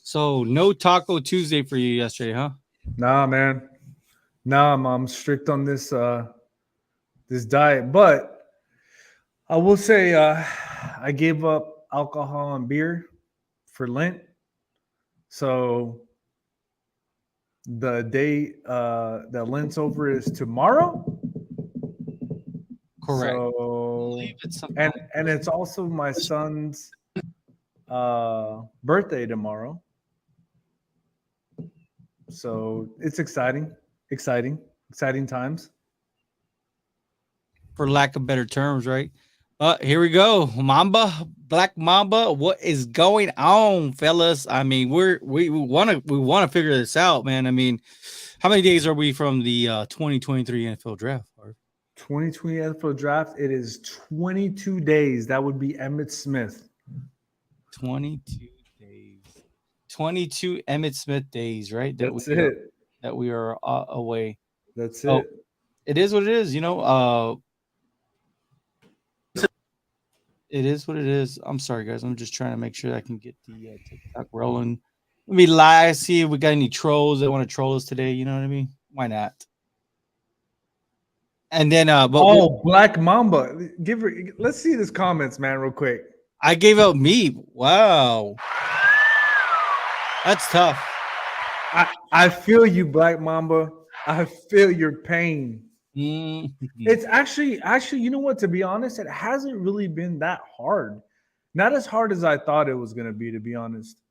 So no Taco Tuesday for you yesterday, huh? Nah, man. Nah, I'm strict on this diet, but I will say I gave up alcohol and beer for Lent. So the day that Lent's over is tomorrow. Correct. I So believe it's and it's also my son's birthday tomorrow. So it's exciting times. for lack of better terms, right? Here we go. Black Mamba. What is going on, fellas? I mean, we wanna figure this out, man. I mean, how many days are we from the 2023 NFL draft? 2020 NFL draft. It is 22 days. That would be Emmett Smith. 22 days. 22 Emmett Smith days, right? That's it. That we are away. That's Oh, it. it is what it is, it is what it is. I'm sorry, guys. I'm just trying to make sure I can get the TikTok rolling. Let me live, see if we got any trolls that want to troll us today. You know what I mean? Why not? And then, Oh, Black Mamba. Give her. Let's see this comments, man, real quick. I gave out me. Wow, that's tough. I feel you, Black Mamba. I feel your pain. Mhm. It's actually, you know what? To be honest, it hasn't really been that hard. Not as hard as I thought it was gonna be, to be honest.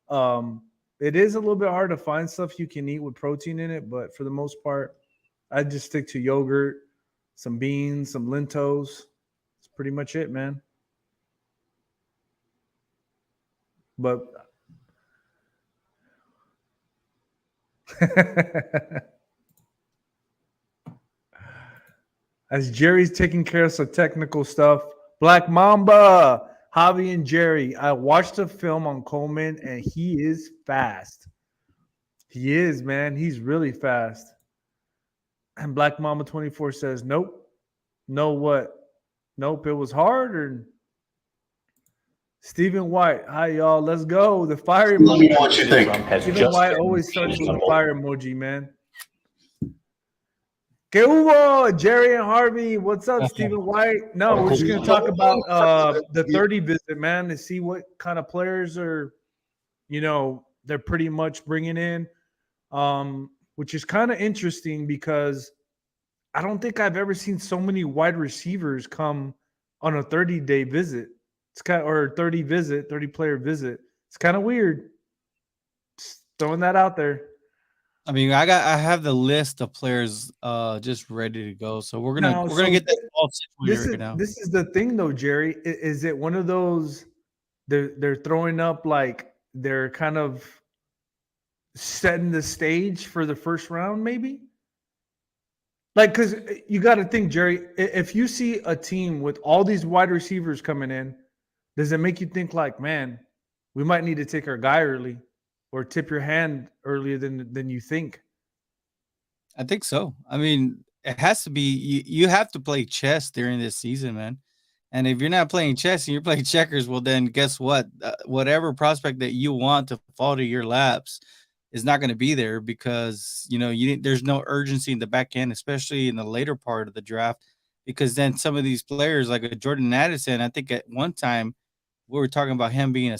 Um, it is a little bit hard to find stuff you can eat with protein in it, but for the most part, I just stick to yogurt, some beans, some lentos. That's pretty much it, man. But as Jerry's taking care of some technical stuff, Black Mamba, Javi and Jerry. I watched a film on Coleman, and he is fast. He is, man. He's really fast. And Black Mama 24 says, nope. No, what? Nope, it was hard. Or Stephen White. Hi, y'all. Let's go. The fire emoji. Let me know what you think. Stephen White always starts with the fire emoji, man. Que hubo, Jerry and Harvey? What's up, Stephen White? No, we're just going to talk about the 30 visit, man, to see what kind of players are, they're pretty much bringing in, which is kind of interesting because I don't think I've ever seen so many wide receivers come on a 30-day visit. It's kind of, or 30 player visit. It's kind of weird. Just throwing that out there. I mean, I have the list of players just ready to go. So we're gonna get that all situated right now. This is the thing though, Jerry. Is it one of those they're throwing up like they're kind of setting the stage for the first round, maybe? Like, because you got to think, Jerry, if you see a team with all these wide receivers coming in, does it make you think like, man, we might need to take our guy early or tip your hand earlier than you think? I think so. I mean, it has to be you have to play chess during this season, man. And if you're not playing chess and you're playing checkers, well, then guess what? Whatever prospect that you want to fall to your laps is not going to be there because there's no urgency in the back end, especially in the later part of the draft. Because then some of these players, like a Jordan Addison, I think at one time we were talking about him being a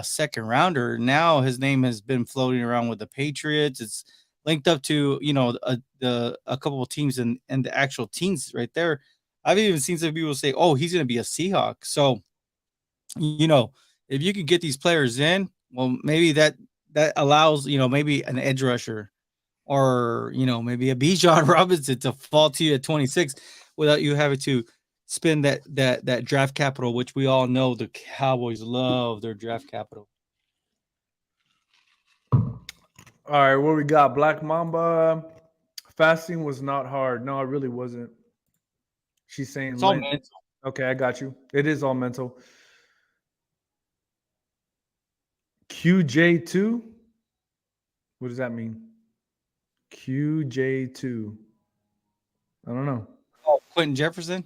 second rounder. Now his name has been floating around with the Patriots. It's linked up to a couple of teams and the actual teams right there. I've even seen some people say, "Oh, he's going to be a Seahawk." So, if you can get these players in, well, maybe that allows maybe an edge rusher or maybe a Bijan Robinson to fall to you at 26 without you having to spend that draft capital, which we all know the Cowboys love their draft capital. All right, what we got? Black Mamba. Fasting was not hard. No, it really wasn't. She's saying It's all Lent. mental. Okay, I got you. It is all mental. QJ2? What does that mean? QJ2. I don't know. Oh, Quentin Jefferson?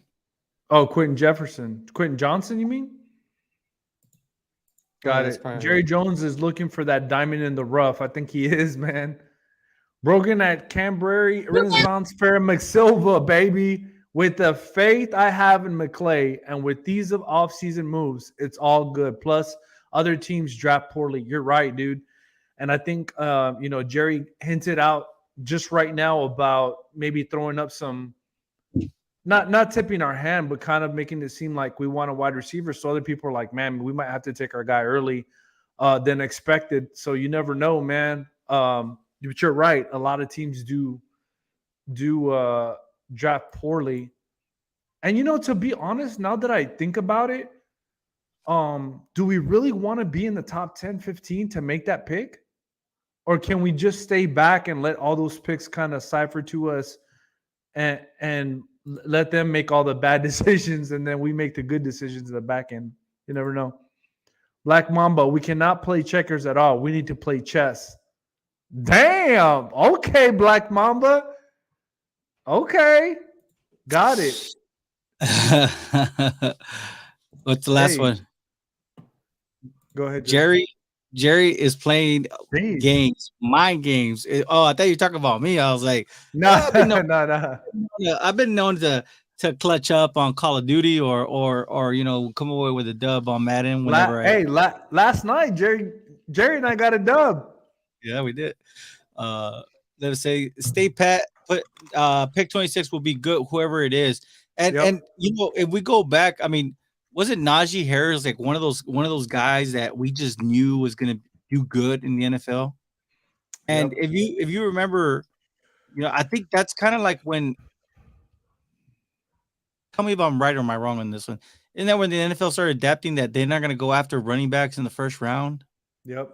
Oh, Quentin Johnson, you mean? Got That's it. probably Jerry Jones is looking for that diamond in the rough. I think he is, man. Brogan at Canberra Renaissance Fair McSilva, baby. With the faith I have in McClay and with these off-season moves, it's all good. Plus, other teams draft poorly. You're right, dude. And I think Jerry hinted out just right now about maybe throwing up some not tipping our hand, but kind of making it seem like we want a wide receiver. So other people are like, man, we might have to take our guy early than expected. So you never know, man. But you're right. A lot of teams do draft poorly. And to be honest, now that I think about it, do we really want to be in the top 10, 15 to make that pick? Or can we just stay back and let all those picks kind of cipher to us and let them make all the bad decisions and then we make the good decisions in the back end? You never know. Black Mamba, we cannot play checkers at all. We need to play chess. Damn. Okay, Black Mamba. Okay. Got it. What's the last Hey, one? go ahead, Jerry. Jerry is playing Jeez. games, mind games. Oh, I thought you were talking about me. I was like, Nah, I've been known, nah. yeah, I've been known to clutch up on Call of Duty or come away with a dub on Madden whenever I. Last night, Jerry and I got a dub. Yeah, we did. Uh, let's say stay pat. Put pick 26 will be good, whoever it is. And Yep. if we go back, I mean, wasn't Najee Harris like one of those guys that we just knew was going to do good in the NFL? And Yep. if you remember, I think that's kind of like when. Tell me if I'm right or am I wrong on this one. Isn't that when the NFL started adapting that they're not going to go after running backs in the first round? Yep.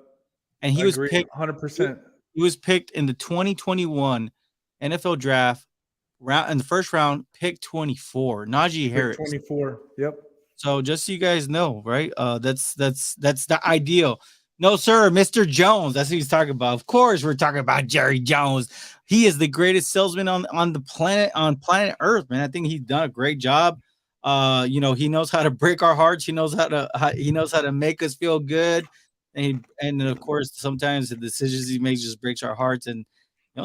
And he I was agree picked. He 100%. he was picked in the 2021 NFL draft round in the first round, pick 24, Najee Pick Harris. 24. Yep. So just so you guys know, right? That's the ideal. No, sir, Mr. Jones. That's what he's talking about. Of course, we're talking about Jerry Jones. He is the greatest salesman on the planet Earth, man. I think he's done a great job. He knows how to break our hearts. He knows how to make us feel good. And then of course, sometimes the decisions he makes just breaks our hearts. And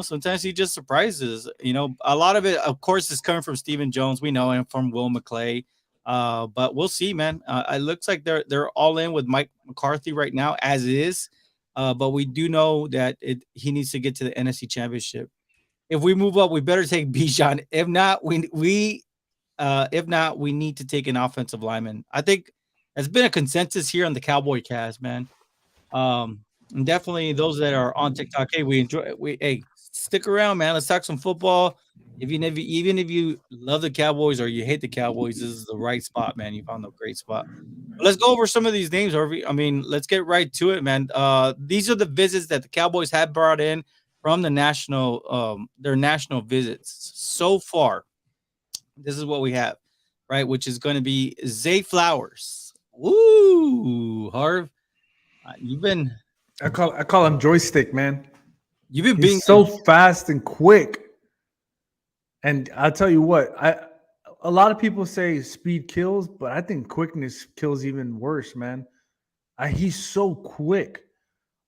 sometimes he just surprises. A lot of it, of course, is coming from Stephen Jones. We know him from Will McClay. But we'll see, man. It looks like they're all in with Mike McCarthy right now, as is. But we do know that he needs to get to the NFC Championship. If we move up, we better take Bijan. If not, we need to take an offensive lineman. I think there's been a consensus here on the Cowboy Cast, man. And definitely those that are on TikTok. Hey, stick around, man. Let's talk some football. Even if you love the Cowboys or you hate the Cowboys, this is the right spot, man. You found a great spot. But let's go over some of these names, Harvey. I mean, let's get right to it, man. These are the visits that the Cowboys have brought in from their national visits so far. This is what we have, right? Which is going to be Zay Flowers. Woo, Harv. You've been I call him joystick, man. you've been being He's so fast and quick. And I'll tell you what, a lot of people say speed kills, but I think quickness kills even worse, man. He's so quick.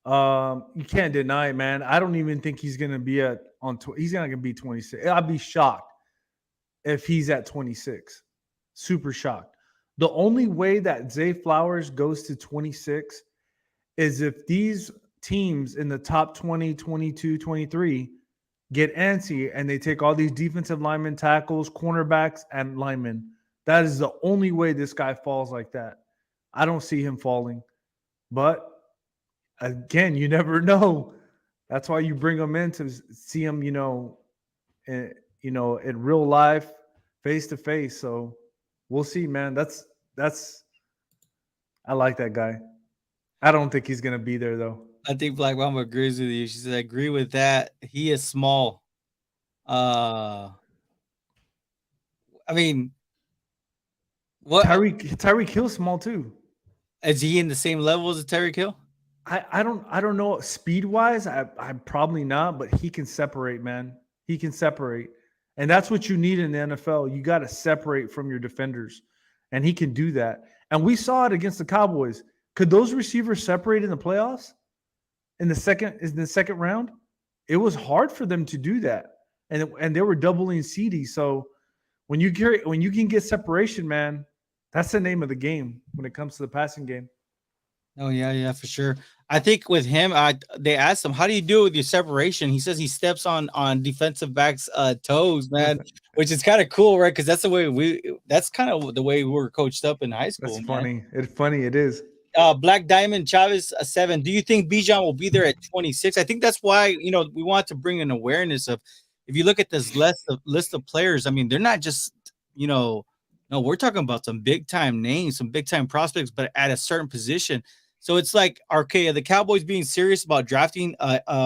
You can't deny it, man. I don't even think he's gonna be he's not gonna be 26. I'd be shocked if he's at 26. Super shocked. The only way that Zay Flowers goes to 26 is if these teams in the top 20, 22, 23 get antsy and they take all these defensive linemen, tackles, cornerbacks, and linemen. That is the only way this guy falls like that. I don't see him falling. But again, you never know. That's why you bring him in to see him, in real life, face to face. So we'll see, man. That's I like that guy. I don't think he's gonna be there though. I think Black Mama agrees with you. She said, "I agree with that. He is small." Uh, I mean, what Tyreek Hill's small too. is he in the same level as Terry Hill? I don't know speed wise. I'm probably not, but he can separate, man. He can separate. And that's what you need in the NFL. You got to separate from your defenders. And he can do that. And we saw it against the Cowboys. Could those receivers separate in the playoffs in the second round? It was hard for them to do that. And they were doubling CD. So when you can get separation, man, that's the name of the game when it comes to the passing game. Oh yeah, for sure. I think with him, they asked him, "How do you do it with your separation?" He says he steps on defensive backs' toes, man, which is kind of cool, right? Because that's kind of the way we were coached up in high That's school, man. funny. It's funny. It is. Black Diamond Chavez 7. Do you think Bijan will be there at 26? I think that's why we want to bring an awareness of, if you look at this list of players, I mean, they're not just no, we're talking about some big time names, some big time prospects, but at a certain position. So it's like, okay, are the Cowboys being serious about drafting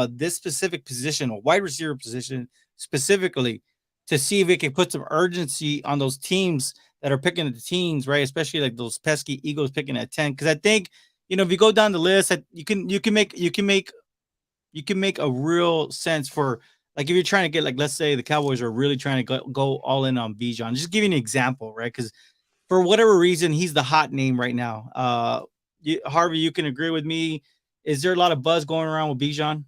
this specific position, a wide receiver position specifically, to see if it can put some urgency on those teams that are picking the teams, right? Especially like those pesky Eagles picking at 10. Because I think, if you go down the list, you can make a real sense for, like, if you're trying to get, like, let's say the Cowboys are really trying to go all in on Bijan. Just giving an example, right? Because for whatever reason, he's the hot name right now. Harvey, you can agree with me. Is there a lot of buzz going around with Bijan?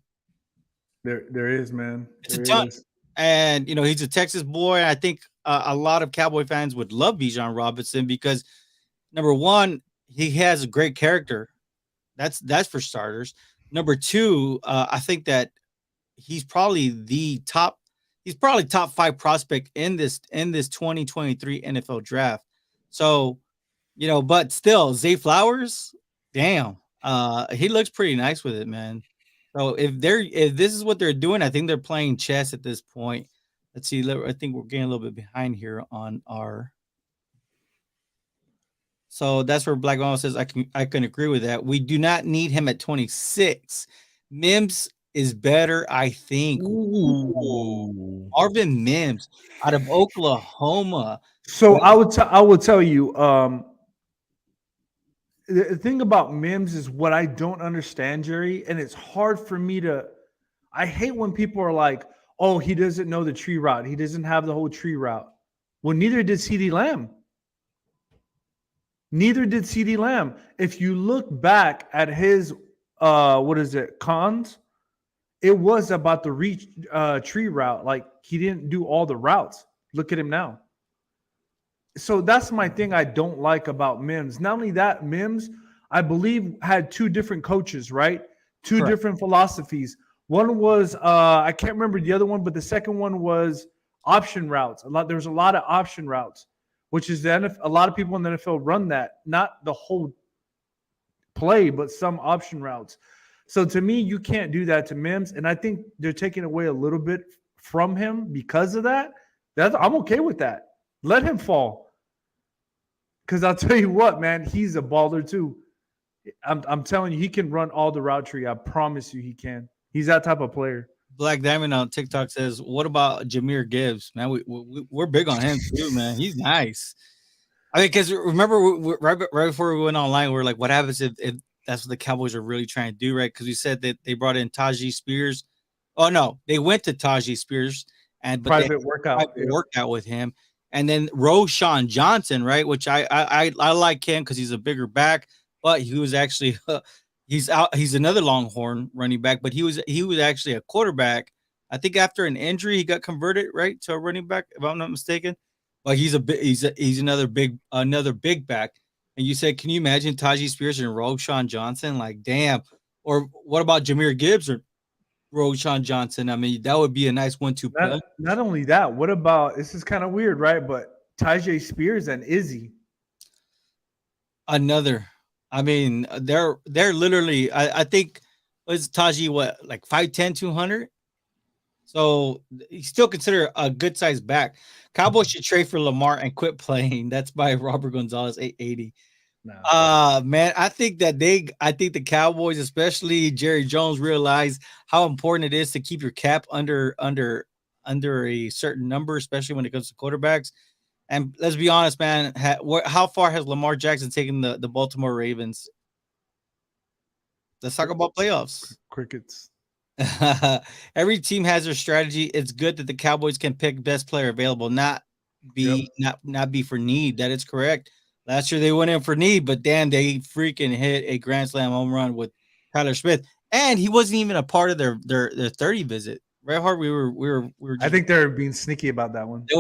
There is, man. It's a ton. And he's a Texas boy. I think a lot of Cowboy fans would love Bijan Robinson because, number one, he has a great character. That's for starters. Number two, I think that he's probably top 5 prospect in this 2023 NFL draft. So, but still, Zay Flowers, damn, he looks pretty nice with it, man. So if this is what they're doing, I think they're playing chess at this point. Let's see. I think we're getting a little bit behind here on our. So that's where Black Mama says I can agree with that. We do not need him at 26. Mims is better, I think. Ooh. Marvin Mims out of Oklahoma. So I would tell you, the thing about Mims is what I don't understand, Jerry, and it's hard for me to. I hate when people are like, "Oh, he doesn't know the tree route. He doesn't have the whole tree route." Well, neither did CeeDee Lamb. Neither did CeeDee Lamb. If you look back at his cons, it was about the tree route. Like, he didn't do all the routes. Look at him now. So that's my thing I don't like about Mims. Not only that, Mims, I believe, had 2 different coaches, right? Two Correct. different philosophies. One was I can't remember the other one, but the second one was option routes. There was a lot of option routes, which is a lot of people in the NFL run that, not the whole play, but some option routes. So to me, you can't do that to Mims, and I think they're taking away a little bit from him because of that. I'm okay with that. Let him fall. Because I'll tell you what, man, he's a baller too. I'm telling you, he can run all the route tree. I promise you he can. He's that type of player. Black Diamond on TikTok says, "What about Jahmyr Gibbs, man? We're big on him too, man. He's nice. I mean, because remember, right before we went online, we were like, what happens if that's what the Cowboys are really trying to do, right? Because we said that they brought in Tajee Spears. Oh no, they went to Tajee Spears but private workout with him, and then Roshan Johnson, right? Which I like him because he's a bigger back, but he was actually he's another Longhorn running back, but he was actually a quarterback. I think after an injury, he got converted, right, to a running back, if I'm not mistaken. But he's another big back. And you said, can you imagine Tajee Spears and Roshan Johnson? Like, damn. Or what about Jahmyr Gibbs or Roshan Johnson? I mean, that would be a nice 1-2 punch. Not only that, what about, this is kind of weird, right? But Tajee Spears and Izzy. Another. I mean, they're literally, I think, was Tajee what, like 5'10", 200? So he's still considered a good sized back. Cowboys should trade for Lamar and quit playing. That's by Robert Gonzalez, 880. No. Man, I think the Cowboys, especially Jerry Jones, realize how important it is to keep your cap under a certain number, especially when it comes to quarterbacks. And let's be honest, man, how far has Lamar Jackson taken the Baltimore Ravens? Let's talk about playoffs. Crickets. Every team has their strategy. It's good that the Cowboys can pick best player available, not Yep. not be for need. That is correct. Last year they went in for need, but damn, they freaking hit a grand slam home run with Tyler Smith, and he wasn't even a part of their 30 visit. Right, hard. We were I just think they're being sneaky about that one. they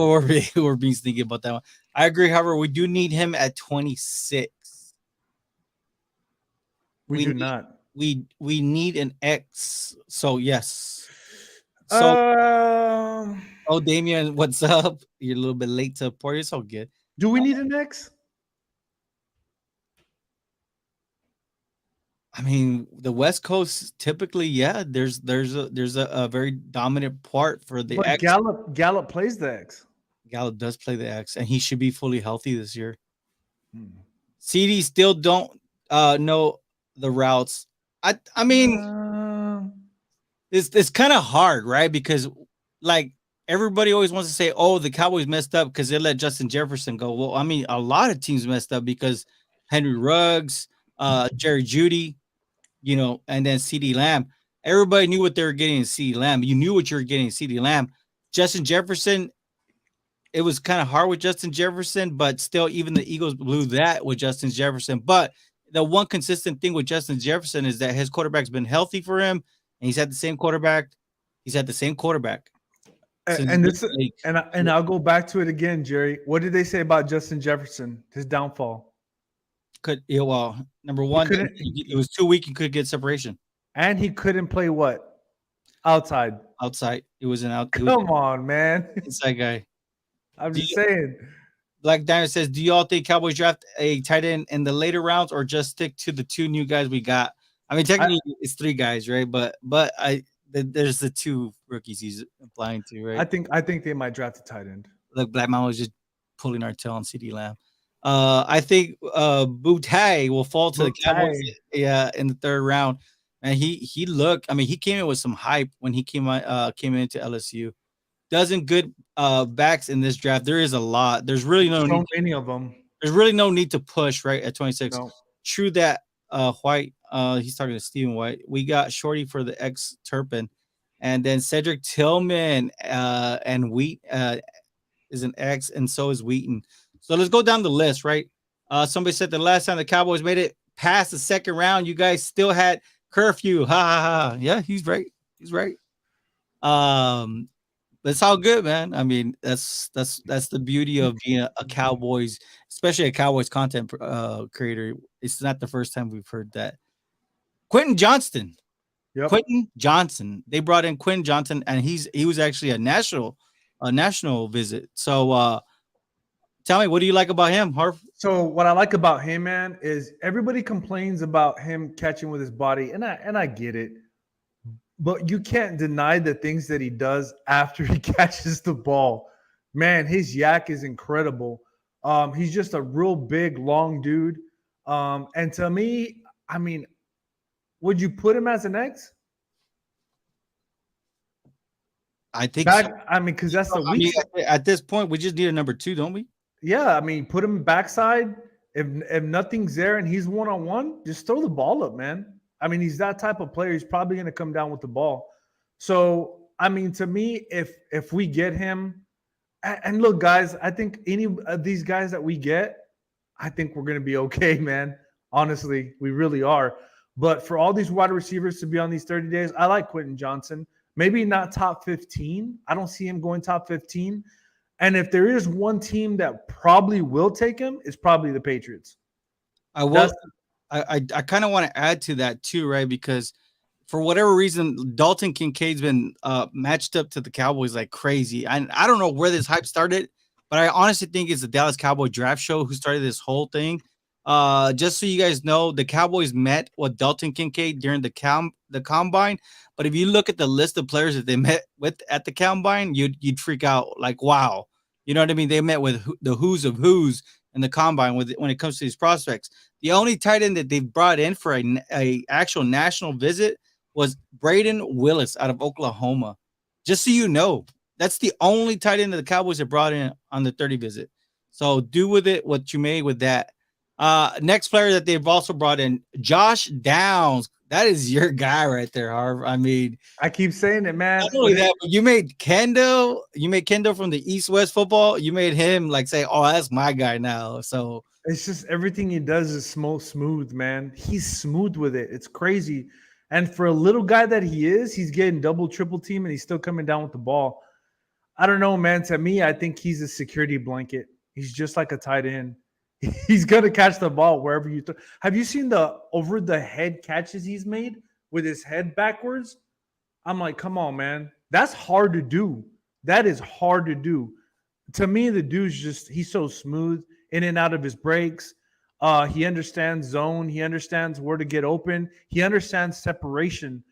were being sneaky about that one. I agree. However, we do need him at 26. We We do need not. we need an X. So yes. So Um, oh, Damien, what's up? You're a little bit late to report. It's all good. do we need an X? I mean, the West Coast typically, yeah, there's a very dominant part for the But X. Gallup plays the X. Gallup does play the X, and he should be fully healthy this year. Hmm. CD still don't know the routes. I mean, Um, it's kind of hard, right? Because like everybody always wants to say, "Oh, the Cowboys messed up because they let Justin Jefferson go." Well, I mean, a lot of teams messed up because Henry Ruggs, Jerry Judy, and then CD Lamb. Everybody knew what they were getting in CD Lamb. You knew what you were getting in CD Lamb. Justin Jefferson, it was kind of hard with Justin Jefferson, but still, even the Eagles blew that with Justin Jefferson. But the one consistent thing with Justin Jefferson is that his quarterback's been healthy for him, and he's had the same quarterback. He's had the same quarterback since and he's this been in and I'll go back to it again, Jerry. What did they say about Justin Jefferson? His downfall. well, number He one, couldn't, it was too weak. He could get separation and he couldn't play what outside. outside. It was an out. It was Come on, man. an inside guy. I'm Do just you, saying. Black Diamond says, "Do y'all think Cowboys draft a tight end in the later rounds, or just stick to the two new guys we got?" I mean, I, technically it's three guys, right? But there's the two rookies he's applying to, right? I think they might draft a tight end. Like Black Mama was just pulling our tail on CD Lamb. I think Boutte will fall to the Book Cowboys, tie. yeah, in the third round. And he looked. I mean, he came in with some hype when he came into LSU. Doesn't good backs in this draft. There is a lot. There's really no need. So many of them. There's really no need to push right at 26. No. True that White, he's talking to Stephen White. We got Shorty for the ex Turpin, and then Cedric Tillman and Wheat is an X, and so is Wheaton. So let's go down the list, right? Somebody said the last time the Cowboys made it past the second round, you guys still had curfew. Ha ha ha. Yeah, he's right. He's right. That's all good, man. I mean, that's the beauty of being a Cowboys, especially a Cowboys content creator. It's not the first time we've heard that. Quentin Johnston, Yep. Quentin Johnson. They brought in Quentin Johnson, and he was actually a national visit. So tell me, what do you like about him, Harv? So what I like about him, man, is everybody complains about him catching with his body, and I get it. But you can't deny the things that he does after he catches the ball. Man, his yak is incredible. He's just a real big, long dude. And to me, I mean, would you put him as an X? I think so. I mean, because that's the I mean, weak. at this point, we just need a number two, don't we? Yeah, I mean, put him backside. If nothing's there and he's one on one, just throw the ball up, man. I mean, he's that type of player. He's probably going to come down with the ball. So, I mean, to me, if we get him, and look, guys, I think any of these guys that we get, I think we're going to be okay, man. Honestly, we really are. But for all these wide receivers to be on these 30 days, I like Quentin Johnson. Maybe not top 15. I don't see him going top 15. And if there is one team that probably will take him, it's probably the Patriots. I will. I kind of want to add to that too, right? Because for whatever reason, Dalton Kincaid's been matched up to the Cowboys like crazy. I don't know where this hype started, but I honestly think it's the Dallas Cowboy Draft Show who started this whole thing. Just so you guys know, the Cowboys met with Dalton Kincaid during the combine. But if you look at the list of players that they met with at the combine, you'd freak out. Like, wow, you know what I mean? They met with the who's of who's in the combine when it comes to these prospects. The only tight end that they've brought in for a actual national visit was Braden Willis out of Oklahoma. Just so you know, that's the only tight end that the Cowboys have brought in on the 30 visit. So do with it what you may with that. Next player that they've also brought in, Josh Downs. That is your guy right there, Harv. I mean, I keep saying it, man. not only that, but you made Kendo from the East West football. You made him like say, "Oh, that's my guy now." So It's just everything he does is smooth, man. He's smooth with it. It's crazy. And for a little guy that he is, he's getting double, triple team, and he's still coming down with the ball. I don't know, man. To me, I think he's a security blanket. He's just like a tight end. He's gonna catch the ball wherever you throw. Have you seen the over the head catches he's made with his head backwards? I'm like, come on, man. That's hard to do. That is hard to do. To me, the dude's just he's so smooth in and out of his breaks. He understands zone. He understands where to get open. He understands separation.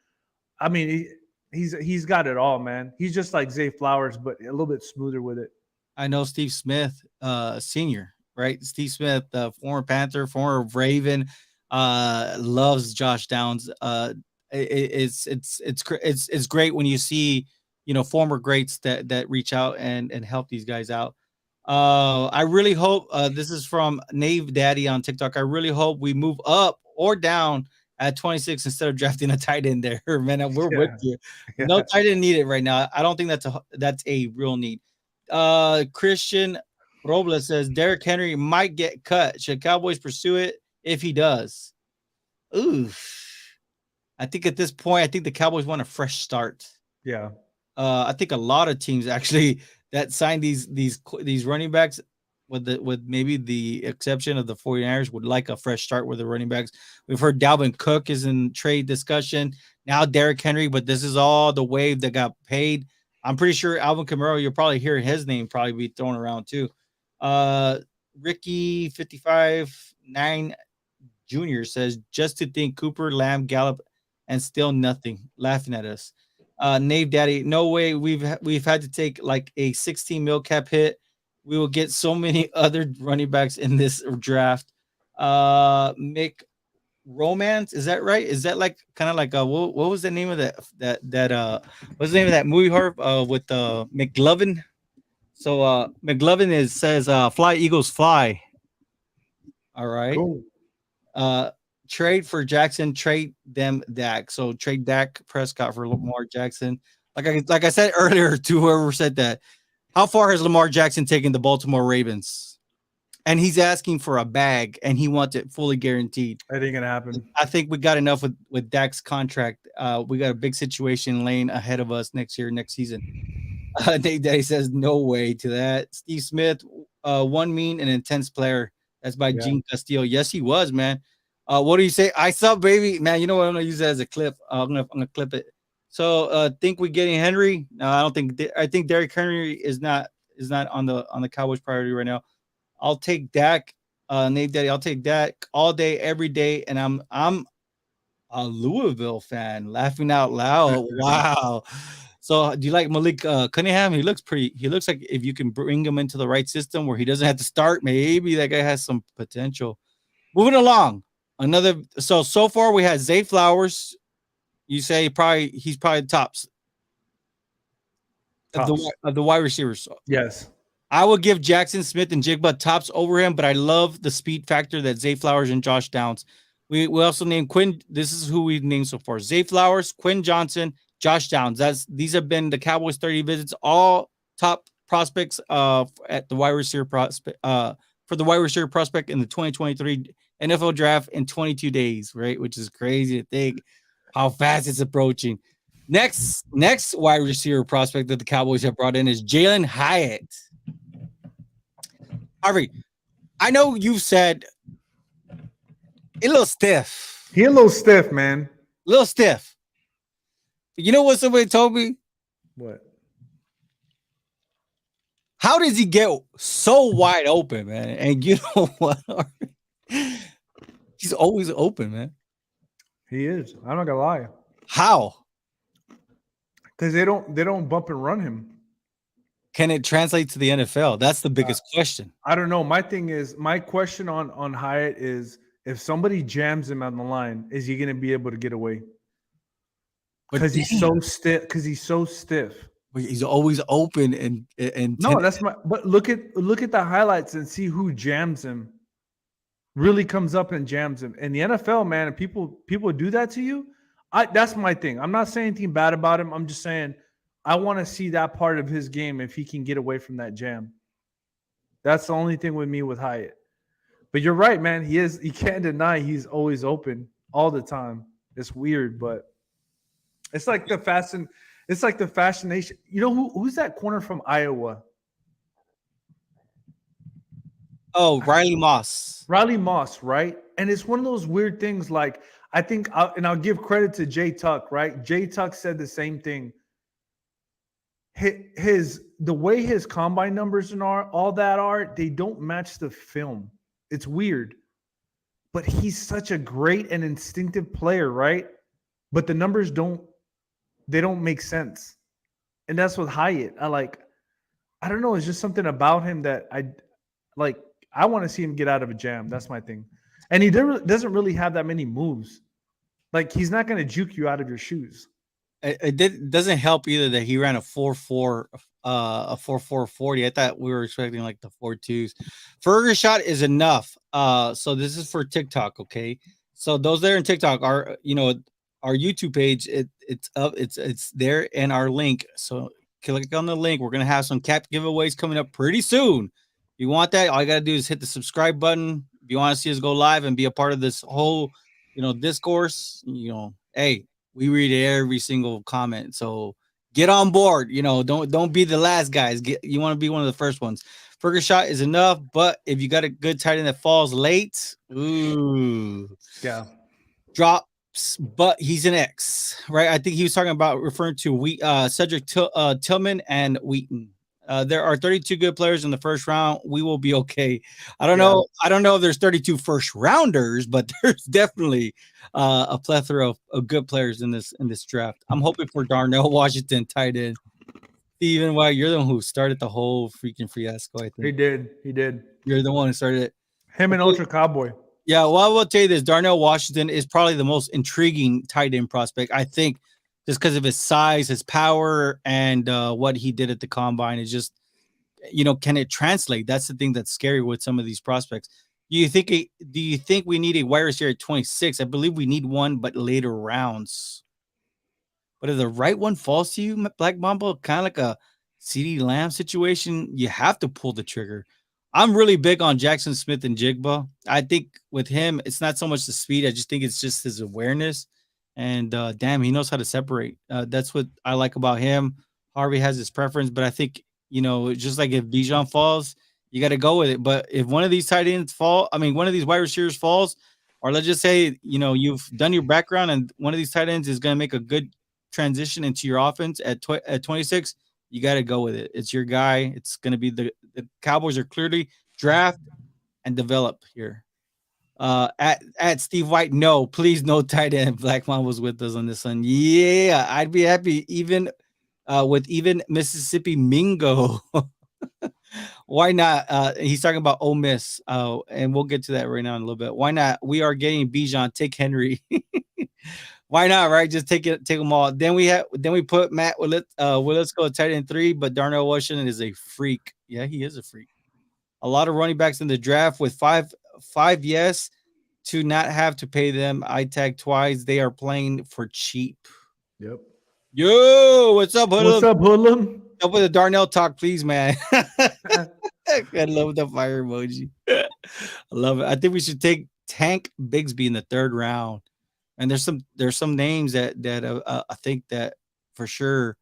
I mean, he's got it all, man. He's just like Zay Flowers, but a little bit smoother with it. I know Steve Smith, senior, right? Steve Smith, former Panther, former Raven, loves Josh Downs. It's great when you see former greats that reach out and help these guys out. I really hope this is from Nave Daddy on TikTok. I really hope we move up or down at 26 instead of drafting a tight end there, man. We're with you. No tight end needed right now. I don't think that's a real need. Christian Robles says Derrick Henry might get cut. Should Cowboys pursue it? If he does, oof. I think at this point, I think the Cowboys want a fresh start. Yeah. I think a lot of teams actually that signed these running backs, with maybe the exception of the 49ers, would like a fresh start with the running backs. We've heard Dalvin Cook is in trade discussion. Now Derrick Henry, but this is all the wave that got paid. I'm pretty sure Alvin Kamara, you'll probably hear his name probably be thrown around too. Ricky 55-9 Jr. says, just to think Cooper, Lamb, Gallup, and still nothing, laughing at us. Nave Daddy, no way. We've had to take like a 16 mil cap hit. We will get so many other running backs in this draft. Mick Romance, is that right? Is that like kind of like what was the name of what's the name of that movie, Harp, with McLovin? So McLovin says fly Eagles fly. All right. Cool. Trade for Jackson, trade them Dak. So trade Dak Prescott for Lamar Jackson. Like I said earlier to whoever said that. How far has Lamar Jackson taken the Baltimore Ravens? And he's asking for a bag, and he wants it fully guaranteed. That ain't gonna happen. I think we got enough with Dak's contract. We got a big situation laying ahead of us next season. Nate Daddy says no way to that. Steve Smith, one mean and intense player. That's by Gene Castillo. Yes, he was, man. What do you say? I saw, baby, man. You know what? I'm gonna use that as a clip. I'm gonna clip it. So, think we getting Henry? No, I don't think. I think Derrick Henry is not on the Cowboys priority right now. I'll take Dak, Nate Daddy. I'll take Dak all day, every day, and I'm a Louisville fan, laughing out loud. Wow. So, do you like Malik Cunningham? He looks like if you can bring him into the right system where he doesn't have to start, maybe that guy has some potential. Moving along. So far we had Zay Flowers. You say he's probably tops. Of the wide receivers. Yes. I would give Jackson Smith and Jigba tops over him, but I love the speed factor that Zay Flowers and Josh Downs. We also named Quinn. This is who we've named so far: Zay Flowers, Quinn Johnson, Josh Downs. These have been the Cowboys 30 visits, all top prospects at the wide receiver prospect for the wide receiver prospect in the 2023 NFL draft in 22 days, right? Which is crazy to think how fast it's approaching. Next wide receiver prospect that the Cowboys have brought in is Jalen Hyatt. Harvey, I know you said a little stiff. He a little stiff, man. A little stiff. You know what somebody told me? What? How does he get so wide open, man? And you know what? He's always open, man. He is. I'm not gonna lie. How? Because they don't bump and run him. Can it translate to the NFL? That's the biggest question. I don't know. My question on Hyatt is, if somebody jams him on the line, is he going to be able to get away? Because he's so stiff. He's always open and no, that's my. But look at the highlights and see who jams him. really comes up and jams him. In the NFL, man, and people do that to you. That's my thing. I'm not saying anything bad about him. I'm just saying I want to see that part of his game if he can get away from that jam. That's the only thing with me with Hyatt. But you're right, man. He can't deny he's always open all the time. It's weird, but it's like the fascination. You know who's that corner from Iowa? Oh, Riley Moss. Riley Moss, right? And it's one of those weird things. Like I think, I'll give credit to Jay Tuck, right? Jay Tuck said the same thing. His the way his combine numbers and all that are, they don't match the film. It's weird, but he's such a great and instinctive player, right? But the numbers don't make sense, and that's with Hyatt. I don't know. It's just something about him that like. I want to see him get out of a jam. That's my thing. And he doesn't really have that many moves. Like he's not going to juke you out of your shoes. Doesn't help either that he ran a 4.4, a 4.440. I thought we were expecting like the 4.2s. Fergus shot is enough. So this is for TikTok, okay? So those there in TikTok are, our YouTube page. It's up. It's there in our link. So click on the link. We're gonna have some cap giveaways coming up pretty soon. If you want that, all you gotta do is hit the subscribe button. If you want to see us go live and be a part of this whole, discourse, hey, we read every single comment. So get on board. Don't be the last guys. You want to be one of the first ones. Fergus shot is enough, but if you got a good tight end that falls late, Yeah, drops. But he's an X, right? I think he was talking about referring to Cedric Tillman and Wheaton. There are 32 good players in the first round. We will be okay. I don't know. I don't know if there's 32 first rounders, but there's definitely a plethora of good players in this draft. I'm hoping for Darnell Washington tight end. Steven White, you're the one who started the whole freaking fiasco. I think he did. You're the one who started it. Him and Ultra Cowboy. Yeah, well, I will tell you this: Darnell Washington is probably the most intriguing tight end prospect. I think just because of his size, his power, and what he did at the combine is just, can it translate? That's the thing that's scary with some of these prospects. Do you think we need a wide receiver at 26? I believe we need one, but later rounds. But if the right one falls to you, Black Mamba, kind of like a CeeDee Lamb situation, you have to pull the trigger. I'm really big on Jackson Smith and Jigba. I think with him, it's not so much the speed. I just think it's just his awareness. And damn, he knows how to separate. That's what I like about him. Harvey has his preference, but I think, just like if Bijan falls, you got to go with it. But if one of these tight ends one of these wide receivers falls, or let's just say, you've done your background and one of these tight ends is going to make a good transition into your offense at 26, you got to go with it. It's your guy. It's going to be the Cowboys are clearly draft and develop here. At Steve White, no, please, no tight end. Black Mom was with us on this one. Yeah, I'd be happy even with Mississippi Mingo. Why not? He's talking about Ole Miss, and we'll get to that right now in a little bit. Why not? We are getting Bijan. Take Henry. Why not? Right? Just take them all. Then we put Matt. Let's go tight end 3. But Darnell Washington is a freak. Yeah, he is a freak. A lot of running backs in the draft with five yes to not have to pay them. I tag twice. They are playing for cheap. Yep. Yo, what's up, Hoodlum? What's up, Hoodlum? Up with the Darnell talk, please, man. I love the fire emoji. I love it. I think we should take Tank Bigsby in the 3rd round. And there's some names that I think that for sure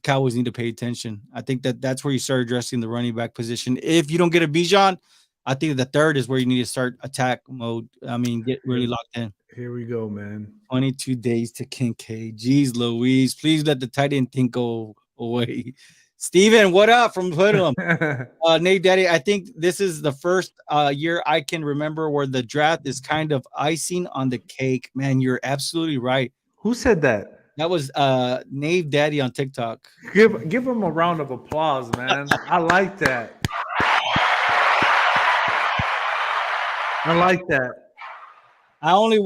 Cowboys need to pay attention. I think that's where you start addressing the running back position. If you don't get a Bijan, I think the 3rd is where you need to start attack mode. I mean, get really locked in. Here we go, man. 22 days to Kincaid. Jeez Louise, please let the tight end thing go away. Steven, what up from Hoodlum? Nate Daddy, I think this is the first year I can remember where the draft is kind of icing on the cake. Man, you're absolutely right. Who said that? That was Nave Daddy on TikTok. Give him a round of applause, man. I like that. I like that. I only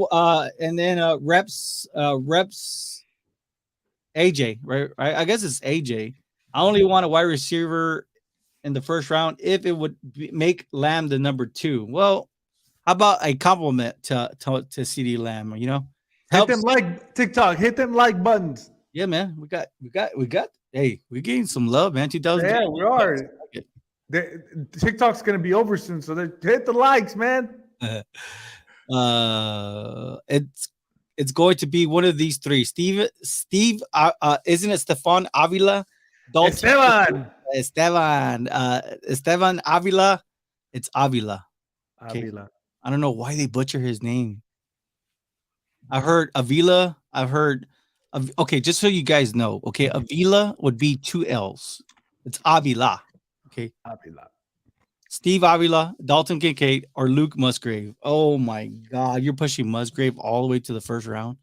and then reps AJ, right? I guess it's AJ. I only want a wide receiver in the 1st round if it would make Lamb the number 2. Well, How about a compliment to CD Lamb? Hit them Helps. like TikTok. Hit them like buttons. Yeah, man. We got. Hey, we're getting some love, man. Yeah, we 2020. are. TikTok's gonna be over soon, so hit the likes, man. It's going to be one of these three. Steve, isn't it Stefan Avila? Dalton, Esteban. Esteban Avila. It's Avila. Okay, Avila. I don't know why they butcher his name. I heard Avila. I've heard. Okay, just so you guys know. Okay, Avila would be two L's. It's Avila. Okay, Avila. Steve Avila, Dalton Kincaid, or Luke Musgrave. Oh my God, you're pushing Musgrave all the way to the first round.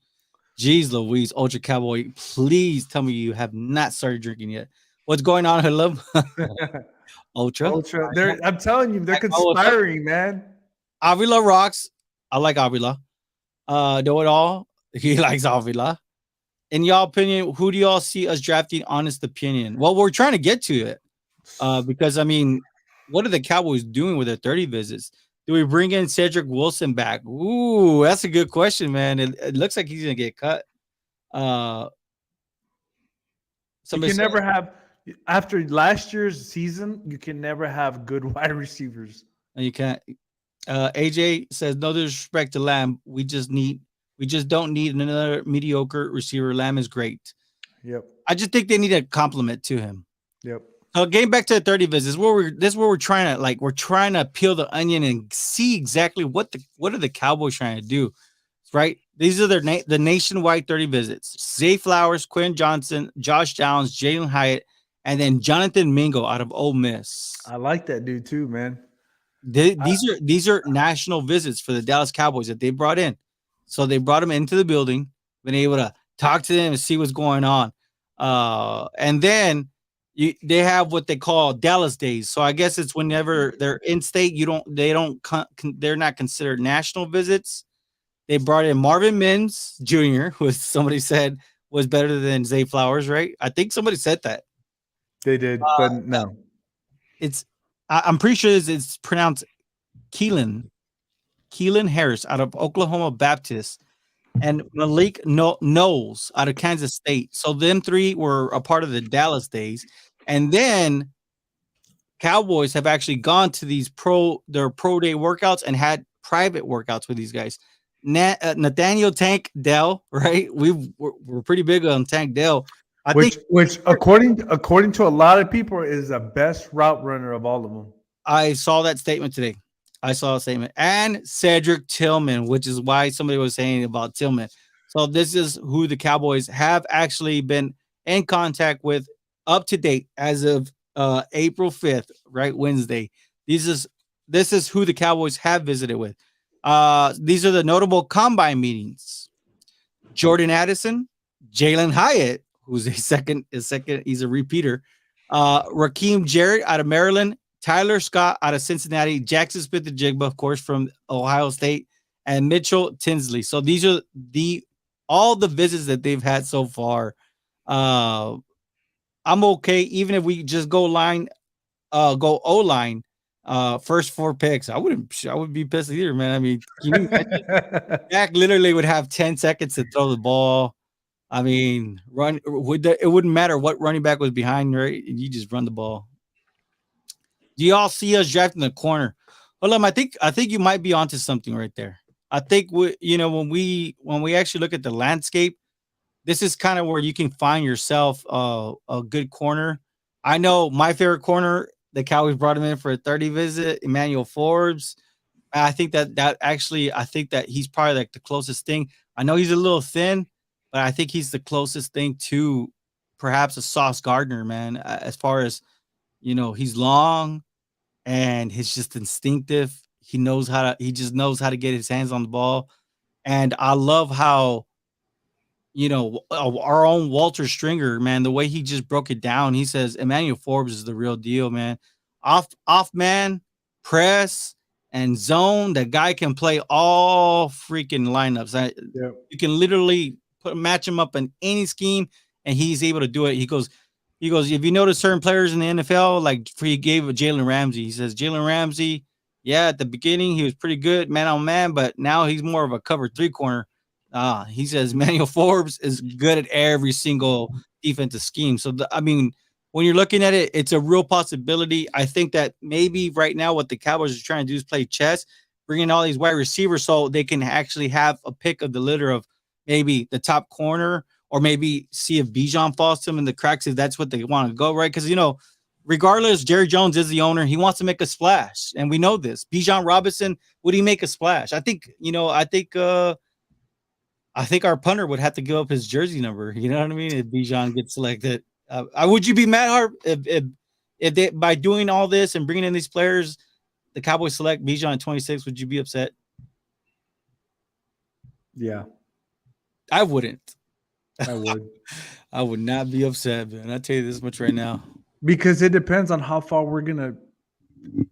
Jeez Louise, Ultra Cowboy, please tell me you have not started drinking yet. What's going on, hello? Ultra. Ultra. I'm telling you, they're Oh, what's up? conspiring, man. Avila rocks. I like Avila. Know it all. He likes Avila. In y'all opinion, who do y'all see us drafting? Honest opinion. Well, we're trying to get to it. Because I mean, what are the Cowboys doing with their 30 visits? Do we bring in Cedric Wilson back? Ooh, that's a good question, man. It looks like he's gonna get cut. You Somebody can said never have after last year's season. You can never have good wide receivers. you can't. AJ says no disrespect to Lamb. We just don't need another mediocre receiver. Lamb is great. Yep. I just think they need a compliment to him. Yep. Getting back to the 30 visits, this is where we're trying to peel the onion and see exactly what are the Cowboys trying to do, right? These are the nationwide 30 visits. Zay Flowers, Quinn Johnson, Josh Downs, Jalen Hyatt, and then Jonathan Mingo out of Ole Miss. I like that dude too, man. These are national visits for the Dallas Cowboys that they brought in. So they brought them into the building, been able to talk to them and see what's going on. And then they have what they call Dallas days. So I guess it's whenever they're in state, they're not considered national visits. They brought in Marvin Mims Jr., who somebody said was better than Zay Flowers, right? I think somebody said that. They did, but no. I'm pretty sure it's pronounced Keelan Harris out of Oklahoma Baptist, and Malik Knowles out of Kansas State. So them three were a part of the Dallas days. And then Cowboys have actually gone to their pro day workouts and had private workouts with these guys. Nathaniel Tank Dell, right? We're pretty big on Tank Dell. Which according to a lot of people is the best route runner of all of them. I saw that statement today. And Cedric Tillman, which is why somebody was saying about Tillman. So this is who the Cowboys have actually been in contact with up to date as of April 5th, right? Wednesday. This is who the Cowboys have visited with. These are the notable combine meetings. Jordan Addison, Jalen Hyatt, who's he's a repeater. Raheem Jarrett out of Maryland, Tyler Scott out of Cincinnati, Jackson Smith-Njigba, of course, from Ohio State, and Mitchell Tinsley. So these are all the visits that they've had so far. I'm okay, even if we just go O-line, first 4 picks. I wouldn't be pissed either, man. I mean, Dak literally would have 10 seconds to throw the ball. I mean, it wouldn't matter what running back was behind, right? You just run the ball. Do y'all see us drafting the corner? Well, I think you might be onto something right there. I think when we actually look at the landscape, this is kind of where you can find yourself a good corner. I know my favorite corner, the Cowboys brought him in for a 30 visit, Emmanuel Forbes. I think that he's probably like the closest thing. I know he's a little thin, but I think he's the closest thing to perhaps a Sauce Gardner, man, as far as, he's long and he's just instinctive. He just knows how to get his hands on the ball. And I love how, our own Walter Stringer, man, the way he just broke it down. He says Emmanuel Forbes is the real deal, man. Off man, press, and zone. That guy can play all freaking lineups. You can literally match him up in any scheme, and he's able to do it. He goes, if you notice certain players in the NFL, like he gave Jalen Ramsey, he says Jalen Ramsey, Yeah, at the beginning he was pretty good man on man, but now he's more of a cover three corner. He says Manuel Forbes is good at every single defensive scheme. So I mean, when you're looking at it, it's a real possibility. I think that maybe right now what the Cowboys are trying to do is play chess, bring in all these wide receivers so they can actually have a pick of the litter of maybe the top corner, or maybe see if Bijan falls to them in the cracks if that's what they want to go, right? Because regardless, Jerry Jones is the owner. He wants to make a splash, and we know this. Bijan Robinson, would he make a splash? I think our punter would have to give up his jersey number. You know what I mean? If Bijan gets selected, would you be mad, Harp, if they, by doing all this and bringing in these players, the Cowboys select Bijan at 26? Would you be upset? Yeah, I wouldn't. I would. I would not be upset, man. I tell you this much right now. Because it depends on how far we're gonna.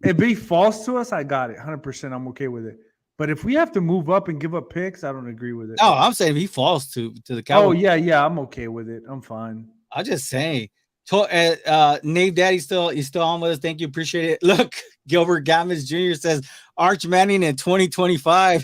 If he falls to us, I got it, 100%. I'm okay with it. But if we have to move up and give up picks, I don't agree with it. No, I'm saying if he falls to the Cowboys. Oh yeah, I'm okay with it. I'm fine. I'm just saying. Nave Daddy he's still on with us. Thank you, appreciate it. Look, Gilbert Gammons Jr. says Arch Manning in 2025.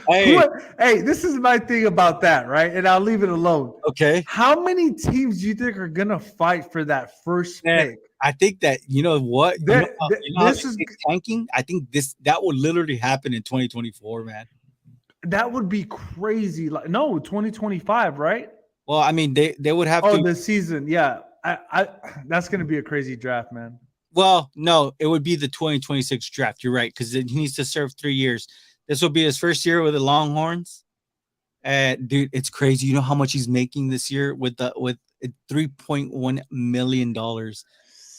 Hey, this is my thing about that, right? And I'll leave it alone. Okay. How many teams do you think are gonna fight for that first pick? I think that what this is tanking. I think that will literally happen in 2024, man. That would be crazy. Like 2025, right? Well, I mean, they would have to. Oh, the season, yeah. I that's gonna be a crazy draft, man. Well, no, it would be the 2026 draft. You're right, because he needs to serve 3 years. This will be his first year with the Longhorns. And dude, it's crazy. You know how much he's making this year with $3.1 million. This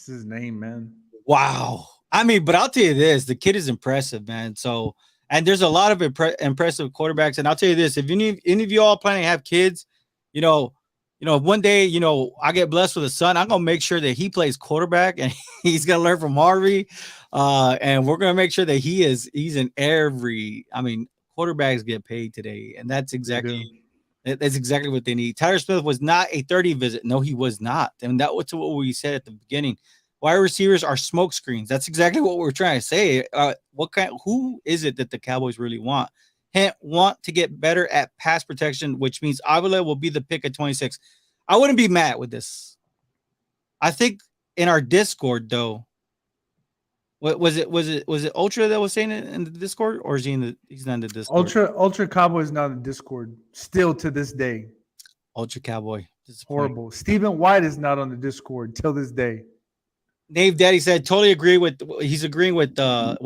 is his name, man. Wow. I mean, but I'll tell you this: the kid is impressive, man. So, and there's a lot of impressive quarterbacks. And I'll tell you this: if any of you all planning to have kids, one day, I get blessed with a son, I'm gonna make sure that he plays quarterback and he's gonna learn from Harvey. And we're gonna make sure that he's in every. I mean, quarterbacks get paid today, and that's exactly what they need. Tyler Smith was not a 30 visit. No, he was not. And that was what we said at the beginning. Wide receivers are smoke screens. That's exactly what we're trying to say. Who is it that the Cowboys really want? Want to get better at pass protection, which means Avila will be the pick at 26. I wouldn't be mad with this. I think in our Discord, though, what was it Ultra that was saying it in the Discord, or is he's not in the Discord? Ultra Cowboy is not in the Discord still to this day. Ultra Cowboy. Horrible. Stephen White is not on the Discord till this day. Dave Daddy said totally agree with. He's agreeing with the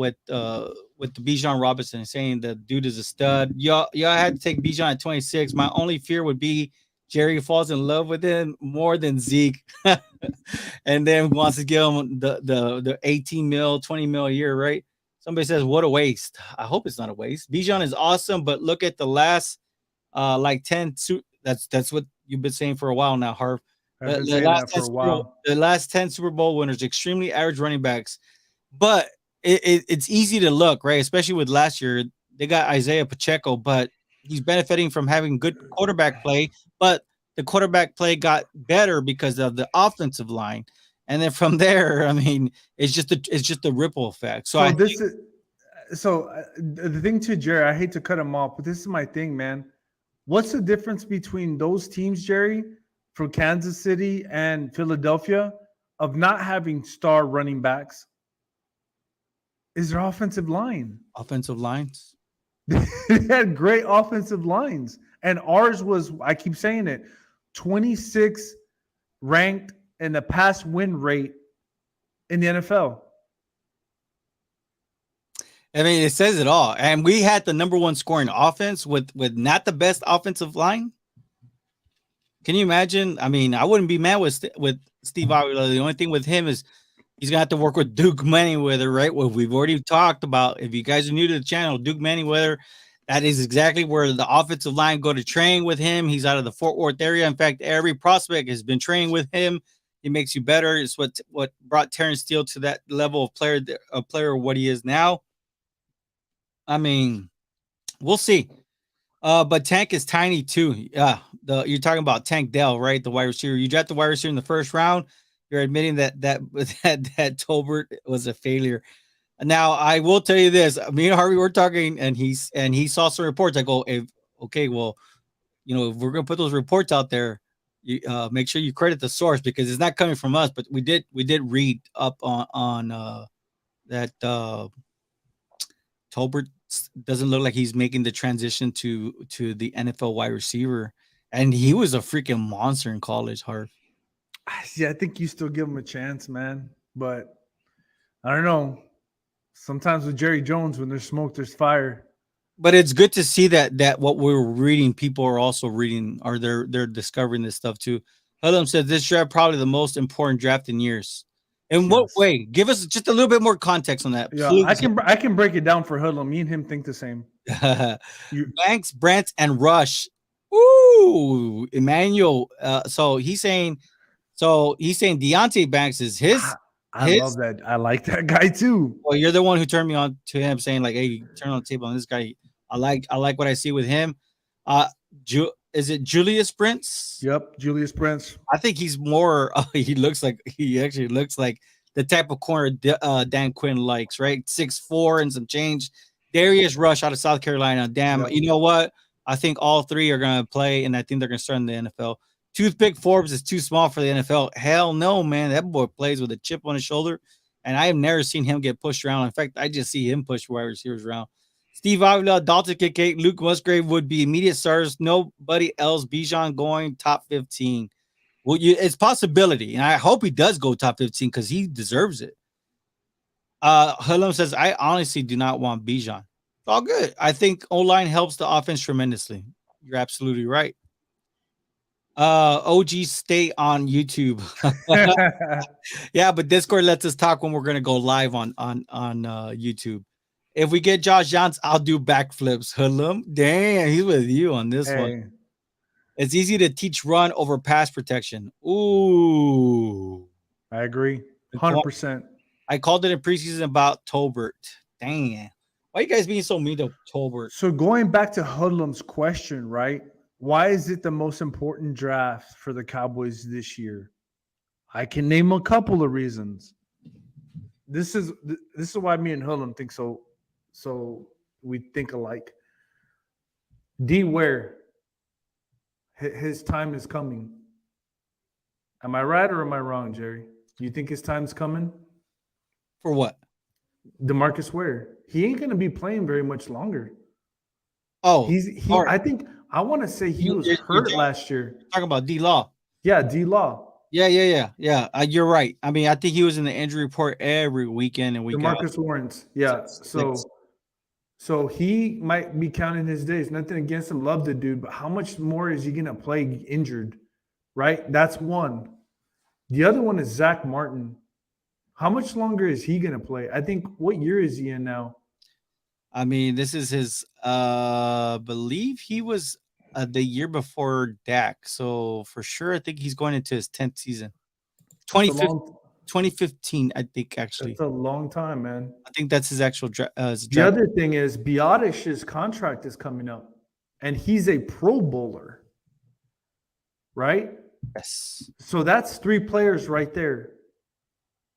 Bijan Robinson, saying the dude is a stud. Y'all had to take Bijan at 26. My only fear would be Jerry falls in love with him more than Zeke, and then wants to give him the 18 mil, 20 mil a year, right? Somebody says what a waste. I hope it's not a waste. Bijan is awesome, but look at the last 10. That's what you've been saying for a while now, Harv. The last 10 Super Bowl winners, extremely average running backs. But it's easy to look, right? Especially with last year. They got Isaiah Pacheco, but he's benefiting from having good quarterback play. But the quarterback play got better because of the offensive line. And then from there, I mean, it's just a ripple effect. So the thing to Jerry, I hate to cut him off, but this is my thing, man. What's the difference between those teams, Jerry, from Kansas City and Philadelphia, of not having star running backs? Is their offensive line. Offensive lines? They had great offensive lines. And ours was, I keep saying it, 26 ranked in the pass win rate in the NFL. I mean, it says it all. And we had the number one scoring offense with not the best offensive line. Can you imagine? I mean, I wouldn't be mad with Steve Avila. The only thing with him is he's gonna have to work with Duke Manyweather, right? What we've already talked about. If you guys are new to the channel, Duke Manyweather, that is exactly where the offensive line go to train with him. He's out of the Fort Worth area. In fact, every prospect has been training with him. He makes you better. It's what brought Terrence Steele to that level of player what he is now. I mean, we'll see. But Tank is tiny too. Yeah, you're talking about Tank Dell, right? The wide receiver. You draft the wide receiver in the first round. You're admitting that Tolbert was a failure. Now I will tell you this: me and Harvey were talking, and he saw some reports. I go, if okay, well, if we're gonna put those reports out there, you make sure you credit the source because it's not coming from us. But we did read up on that Tolbert doesn't look like he's making the transition to the NFL wide receiver, and he was a freaking monster in college. Harv. Yeah, I think you still give him a chance, man. But I don't know. Sometimes with Jerry Jones, when there's smoke, there's fire. But it's good to see that what we're reading, people are also reading, or they're discovering this stuff too. Hudlum said this draft probably the most important draft in years. In what Yes. way? Give us just a little bit more context on that, Yeah, I please. can break it down for Hoodlum. Me and him think the same. You Banks, Brent, and Rush. Ooh, Emmanuel. So he's saying Deontay Banks is his I love his. that. I like that guy too. Well, you're the one who turned me on to him, saying like, "Hey, turn on the table on this guy." I like what I see with him. Uh, is it Julius Prince? Yep, Julius Prince. I think he's more. He actually looks like the type of corner Dan Quinn likes, right? 6'4" and some change. Darius Rush out of South Carolina. Damn, Yep. you know what? I think all three are gonna play, and I think they're gonna start in the NFL. Toothpick Forbes is too small for the NFL. Hell no, man. That boy plays with a chip on his shoulder, and I have never seen him get pushed around. In fact, I just see him push wide receivers around. Steve Avila, Dalton Kincaid, Luke Musgrave would be immediate starters. Nobody else. Bijan going top 15. Well, it's possibility, and I hope he does go top 15 because he deserves it. Halim says, I honestly do not want Bijan. It's all good. I think O-line helps the offense tremendously. You're absolutely right. OG stay on YouTube. Yeah, but Discord lets us talk when we're gonna go live on YouTube. If we get Josh Johnson, I'll do backflips. Halim, damn, he's with you on this one. Hey, It's easy to teach run over pass protection. Ooh. I agree. Good point. 100%. I called it in preseason about Tolbert. Dang. Why are you guys being so mean to Tolbert? So going back to Hoodlum's question, right? Why is it the most important draft for the Cowboys this year? I can name a couple of reasons. This is why me and Hoodlum think so we think alike. D Ware, his time is coming. Am I right or am I wrong, Jerry? You think his time's coming? For what? DeMarcus Ware. He ain't going to be playing very much longer. Oh, I think I want to say he was hurt last year. Talking about D Law. Yeah, D Law. Yeah. You're right. I mean, I think he was in the injury report every weekend and week out. DeMarcus Lawrence. Yeah. So he might be counting his days. Nothing against him. Love the dude, but how much more is he going to play injured? Right? That's one. The other one is Zach Martin. How much longer is he going to play? I think, what year is he in now? I mean, this is his, believe he was the year before Dak. So for sure, I think he's going into his 10th season. 2015, I think, actually. That's a long time, man. I think that's his actual draft. The other thing is Biadish's contract is coming up, and he's a Pro Bowler, right? Yes. So that's 3 players right there,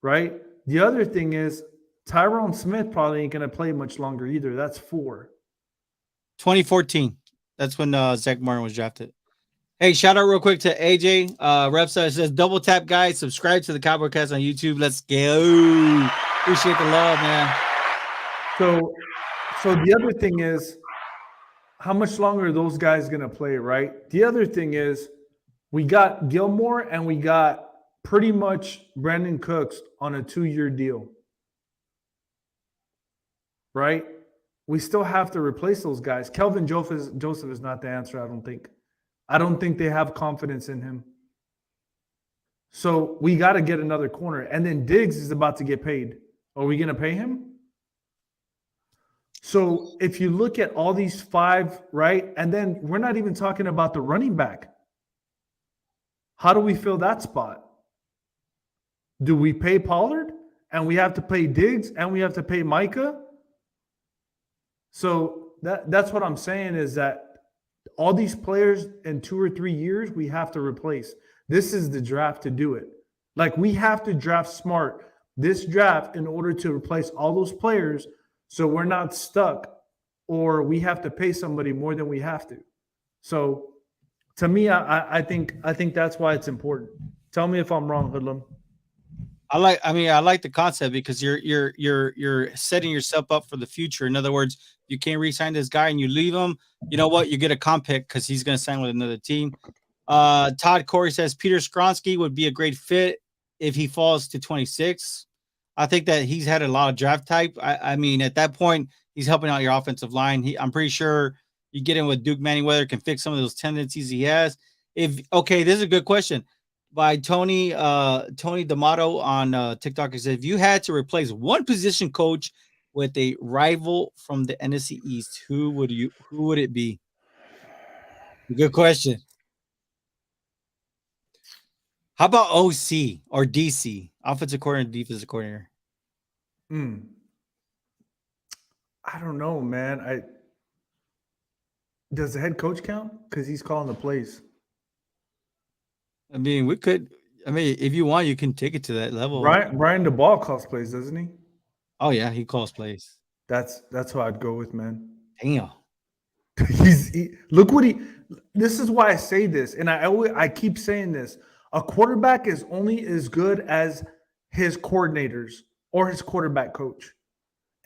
right? The other thing is Tyrone Smith probably ain't going to play much longer either. That's 4. 2014. That's when Zach Martin was drafted. Hey, shout out real quick to AJ. Repside says, double tap, guys. Subscribe to the Cowboys Cast on YouTube. Let's go. Appreciate the love, man. So the other thing is, how much longer are those guys going to play, right? The other thing is, we got Gilmore and we got pretty much Brandon Cooks on a 2-year deal, right? We still have to replace those guys. Kelvin Joseph is not the answer, I don't think. I don't think they have confidence in him. So we got to get another corner. And then Diggs is about to get paid. Are we going to pay him? So if you look at all these 5, right? And then we're not even talking about the running back. How do we fill that spot? Do we pay Pollard and we have to pay Diggs and we have to pay Micah? So that's what I'm saying is that all these players in 2 or 3 years, we have to replace. This is the draft to do it. Like, we have to draft smart. this draft in order to replace all those players so we're not stuck or we have to pay somebody more than we have to. So to me, I think that's why it's important. Tell me if I'm wrong, Hoodlum. I like the concept because you're setting yourself up for the future. In other words, you can't re-sign this guy and you leave him. You know what? You get a comp pick because he's going to sign with another team. Todd Corey says Peter Skronsky would be a great fit if he falls to 26. I think that he's had a lot of draft type. I mean, at that point, he's helping out your offensive line. I'm pretty sure you get in with Duke Manyweather can fix some of those tendencies he has. If okay, this is a good question by Tony D'Amato on TikTok. He said, if you had to replace one position coach with a rival from the NFC East, who would it be? Good question. How about OC or DC, offensive coordinator, defensive coordinator? Mm. I don't know, man. Does the head coach count? Because he's calling the plays. I mean, we could. I mean, if you want, you can take it to that level. Brian DeBall calls plays, doesn't he? Oh yeah, he calls plays. That's who I'd go with, man. Damn. Look what he. This is why I say this, and I keep saying this. A quarterback is only as good as his coordinators or his quarterback coach,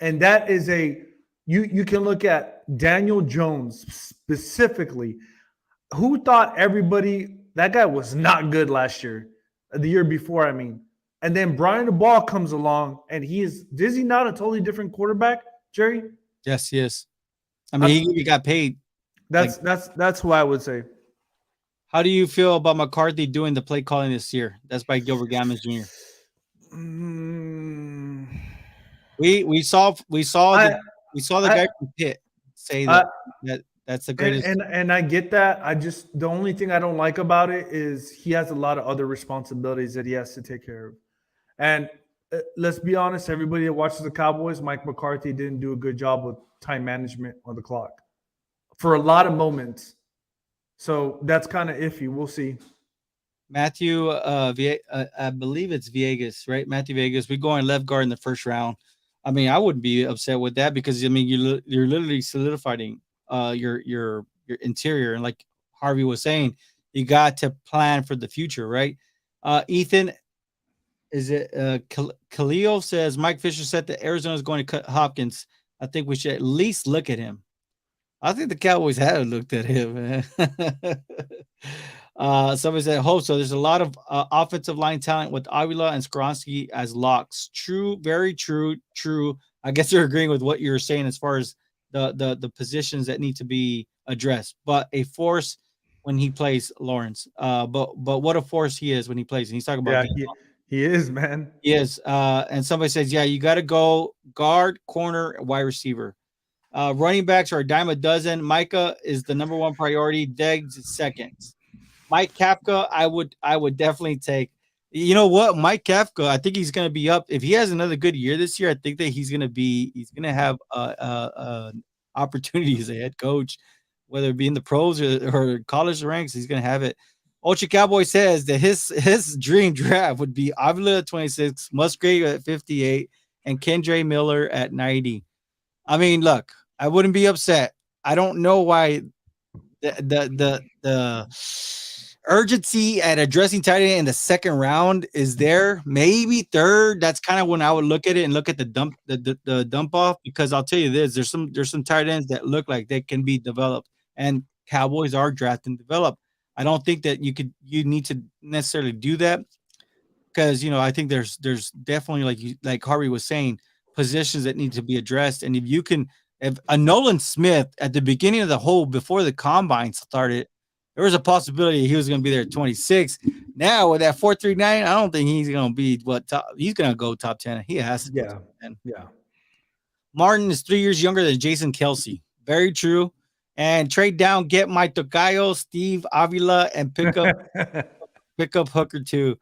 and that is a. You can look at Daniel Jones specifically. Who thought everybody that guy was not good last year, the year before? I mean, and then Brian DeBall comes along, and is he not a totally different quarterback, Jerry? Yes, he is. I mean, he got paid. That's who I would say. How do you feel about McCarthy doing the play calling this year? That's by Gilbert Gammons Jr. We saw the guy from Pitt say that that's the greatest. And I get that. The only thing I don't like about it is he has a lot of other responsibilities that he has to take care of. And let's be honest, everybody that watches the Cowboys, Mike McCarthy didn't do a good job with time management on the clock for a lot of moments. So that's kind of iffy. We'll see. Matthew, I believe it's Viegas, right? Matthew Vegas. We go on left guard in the first round. I mean, I wouldn't be upset with that because I mean you're literally solidifying your interior, and like Harvey was saying, you got to plan for the future, right? Ethan, is it Khalil says Mike Fisher said that Arizona is going to cut Hopkins. I think we should at least look at him. I think the Cowboys had looked at him, man. Somebody said, hope so. There's a lot of offensive line talent with Avila and Skronsky as locks. True, very true, true. I guess you're agreeing with what you're saying as far as the positions that need to be addressed. But a force when he plays Lawrence. But what a force he is when he plays. And he's talking about he is, man. He is. And somebody says, yeah, you got to go guard, corner, wide receiver. Running backs are a dime a dozen. Micah is the number one priority. Deggs second. Mike Kafka, I would definitely take. You know what, Mike Kafka, I think he's going to be up. If he has another good year this year, I think that he's going to have opportunity as a head coach, whether it be in the pros or college ranks. He's going to have it. Ultra Cowboy says that his dream draft would be Avila at 26, Musgrave at 58, and Kendre Miller at 90. I mean, look, I wouldn't be upset. I don't know why the urgency at addressing tight end in the second round is there. Maybe third. That's kind of when I would look at it and look at the dump off, because I'll tell you this: there's some tight ends that look like they can be developed, and Cowboys are draft and develop. I don't think that you need to necessarily do that, because I think there's definitely like Harvey was saying, positions that need to be addressed. And if a Nolan Smith at the beginning of the whole, before the combine started, there was a possibility he was going to be there at 26. Now with that 4.39, I don't think he's going to be he's going to go top 10. He has to. Yeah. Top 10. Yeah. Martin is 3 years younger than Jason Kelsey. Very true. And trade down, get Mike Tocayo, Steve Avila, and pick up Hooker too.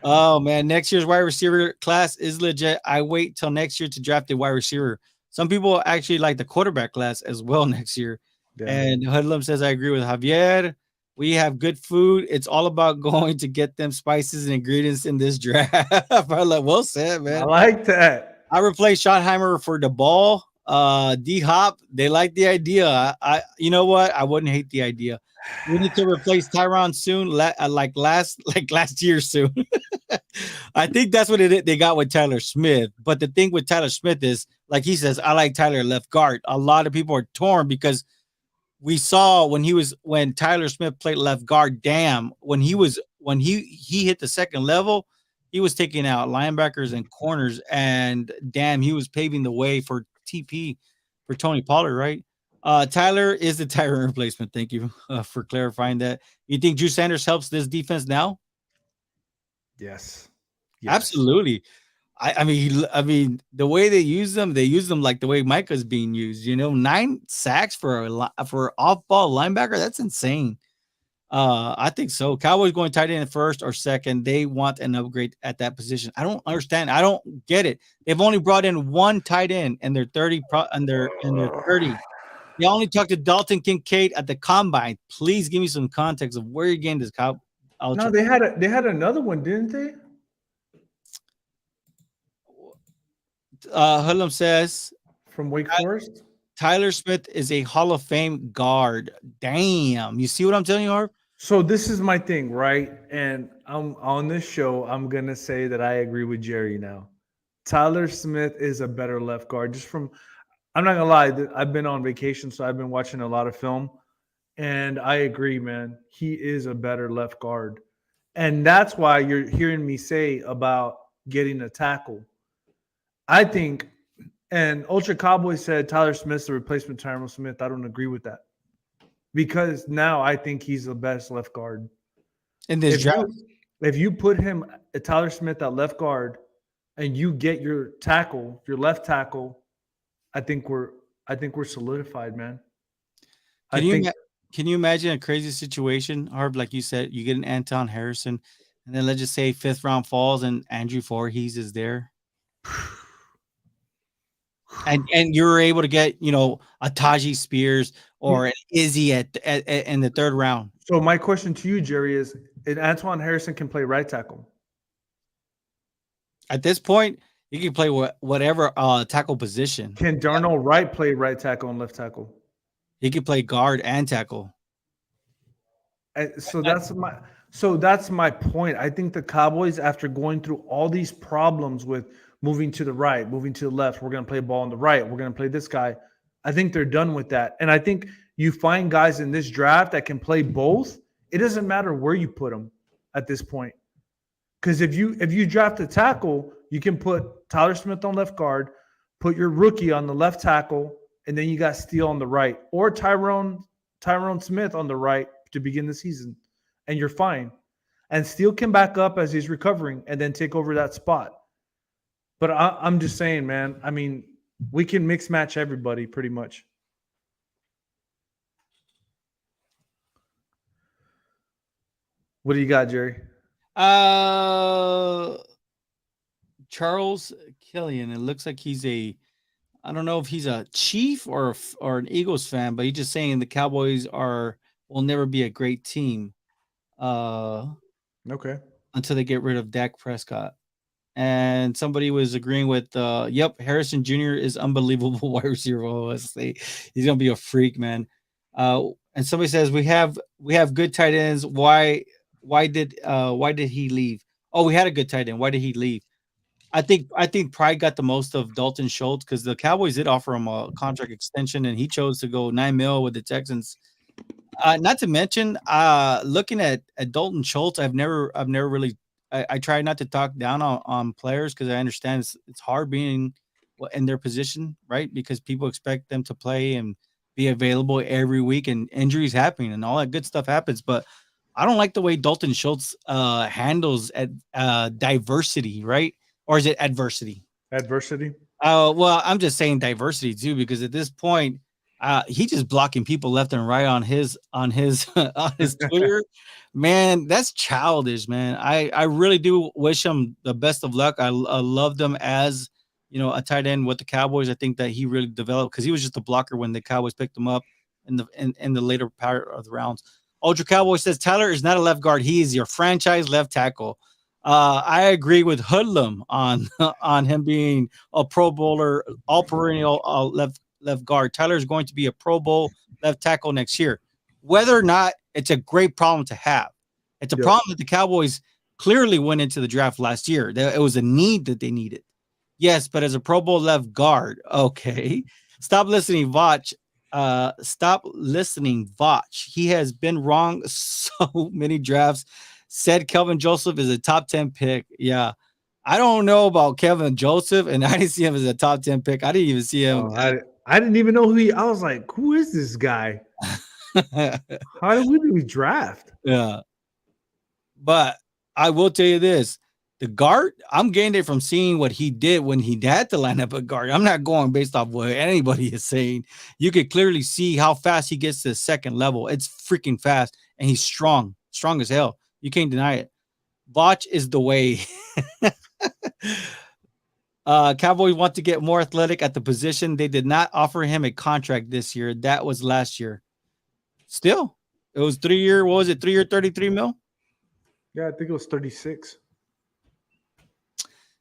Oh man, next year's wide receiver class is legit. I wait till next year to draft a wide receiver. Some people actually like the quarterback class as well next year. Yeah. And Hoodlum says, I agree with Javier. We have good food. It's all about going to get them spices and ingredients in this draft. I'm like, well said, I man. like that. I replaced Schottheimer for the ball. D Hop, they like the idea. You know what? I wouldn't hate the idea. We need to replace Tyron soon, like last year soon. I think that's what they got with Tyler Smith. But the thing with Tyler Smith is, like he says, I like Tyler left guard. A lot of people are torn because we saw when Tyler Smith played left guard. Damn, when he hit the second level, he was taking out linebackers and corners, and damn, he was paving the way for TP for Tony Pollard, right? Tyler is the Tyron replacement. Thank you for clarifying that. You think Drew Sanders helps this defense now? Yes. Yes. Absolutely. I mean, the way they use them like the way Micah's being used. 9 sacks for off ball linebacker. That's insane. I think so. Cowboys going tight end first or second. They want an upgrade at that position. I don't understand. I don't get it. They've only brought in one tight end, and they're 30 and they're 30. They only talked to Dalton Kincaid at the combine. Please give me some context of where you're getting this cow. No, they had another one, didn't they? Hullum says From Wake Forest. Tyler Smith is a Hall of Fame guard. Damn. You see what I'm telling you, Harv? So this is my thing, right? And I'm on this show. I'm gonna say that I agree with Jerry now. Tyler Smith is a better left guard. Just from, I'm not gonna lie. I've been on vacation, so I've been watching a lot of film, and I agree, man. He is a better left guard, and that's why you're hearing me say about getting a tackle. I think, and Ultra Cowboy said Tyler Smith's the replacement Tyrone Smith. I don't agree with that because now I think he's the best left guard. In this If draft. if you put him Tyler Smith at left guard and you get your tackle, your left tackle, I think we're I think we're solidified, man. I Can you think can you imagine a crazy situation, Harv? Like you said, you get an Anton Harrison, and then let's just say fifth round falls and Andrew Voorhees is there. And you're able to get, a Taji Spears or an Izzy in the third round. so. My question to you, Jerry, is: if Antoine Harrison can play right tackle? At this point, you can play whatever tackle position. Can Darnell Wright play right tackle and left tackle? He can play guard and tackle. So that's my point. I think the Cowboys, after going through all these problems with moving to the right, moving to the left, we're going to play ball on the right, we're going to play this guy. I think they're done with that, and I think you find guys in this draft that can play both. It doesn't matter where you put them at this point, because if you draft a tackle, you can put Tyler Smith on left guard, put your rookie on the left tackle, and then you got Steele on the right, or Tyrone Smith on the right to begin the season, and you're fine. And Steele can back up as he's recovering and then take over that spot. But I'm just saying, man. I mean, we can mix match everybody pretty much. What do you got, Jerry? Uh, Charles Killian. It looks like I don't know if he's a Chief or an Eagles fan, but he's just saying the Cowboys will never be a great team Okay. until they get rid of Dak Prescott. And somebody was agreeing with, yep, Harrison Jr. is unbelievable wide receiver. Honestly, he's gonna be a freak, man. And somebody says we have good tight ends. Why did he leave? Oh, we had a good tight end. Why did he leave? I think Pride got the most of Dalton Schultz because the Cowboys did offer him a contract extension, and he chose to go $9 million with the Texans. Not to mention, looking at Dalton Schultz, I've never really. I try not to talk down on players because I understand it's hard being in their position, right? Because people expect them to play and be available every week, and injuries happen and all that good stuff happens. But I don't like the way Dalton Schultz handles diversity, right? Or is it adversity? Adversity. Well, I'm just saying diversity too, because at this point, he just blocking people left and right on his on his Twitter. Man, that's childish, man. I really do wish him the best of luck. I loved him as a tight end with the Cowboys. I think that he really developed because he was just a blocker when the Cowboys picked him up in the later part of the rounds. Ultra Cowboy says Tyler is not a left guard. He is your franchise left tackle. I agree with Hoodlum on on him being a Pro Bowler, all perennial left guard. Tyler is going to be a Pro Bowl left tackle next year. Whether or not, it's a great problem to have. It's a Yep. problem that the Cowboys clearly went into the draft last year. It was a need that they needed. Yes, but as a Pro Bowl left guard, okay. Stop listening, Vach. Stop listening, Vach. He has been wrong so many drafts. Said Kelvin Joseph is a top 10 pick. Yeah. I don't know about Kelvin Joseph, and I didn't see him as a top 10 pick. I didn't even see him. I didn't even know who he. I was like, who is this guy? How did we draft? Yeah. But I will tell you this. The guard, I'm getting it from seeing what he did when he had to line up a guard. I'm not going based off what anybody is saying. You could clearly see how fast he gets to the second level. It's freaking fast, and he's strong as hell. You can't deny it. Vach is the way. Cowboys want to get more athletic at the position. They did not offer him a contract this year. That was last year. Still, it was 3 year. What was it? 3 year, 33 mil? Yeah, I think it was 36.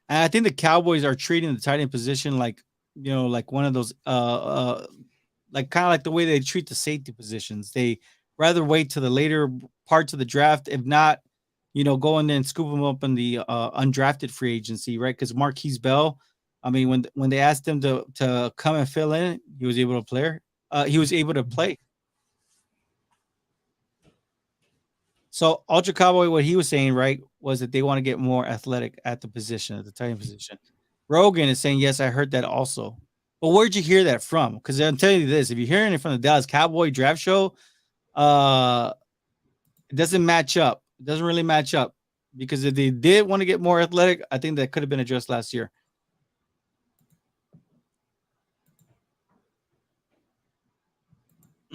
And I think the Cowboys are treating the tight end position like, like one of those, like kind of like the way they treat the safety positions. They rather wait to the later parts of the draft, if not, go in there and scoop them up in the undrafted free agency, right? Because Marquise Bell, I mean, when they asked him to come and fill in, he was able to play. He was able to play. So Ultra Cowboy, what he was saying, right, was that they want to get more athletic at the position, at the tight end position. Rogan is saying, yes, I heard that also. But where'd you hear that from? Because I'm telling you this, if you're hearing it from the Dallas Cowboy draft show, it doesn't match up. It doesn't really match up. Because if they did want to get more athletic, I think that could have been addressed last year.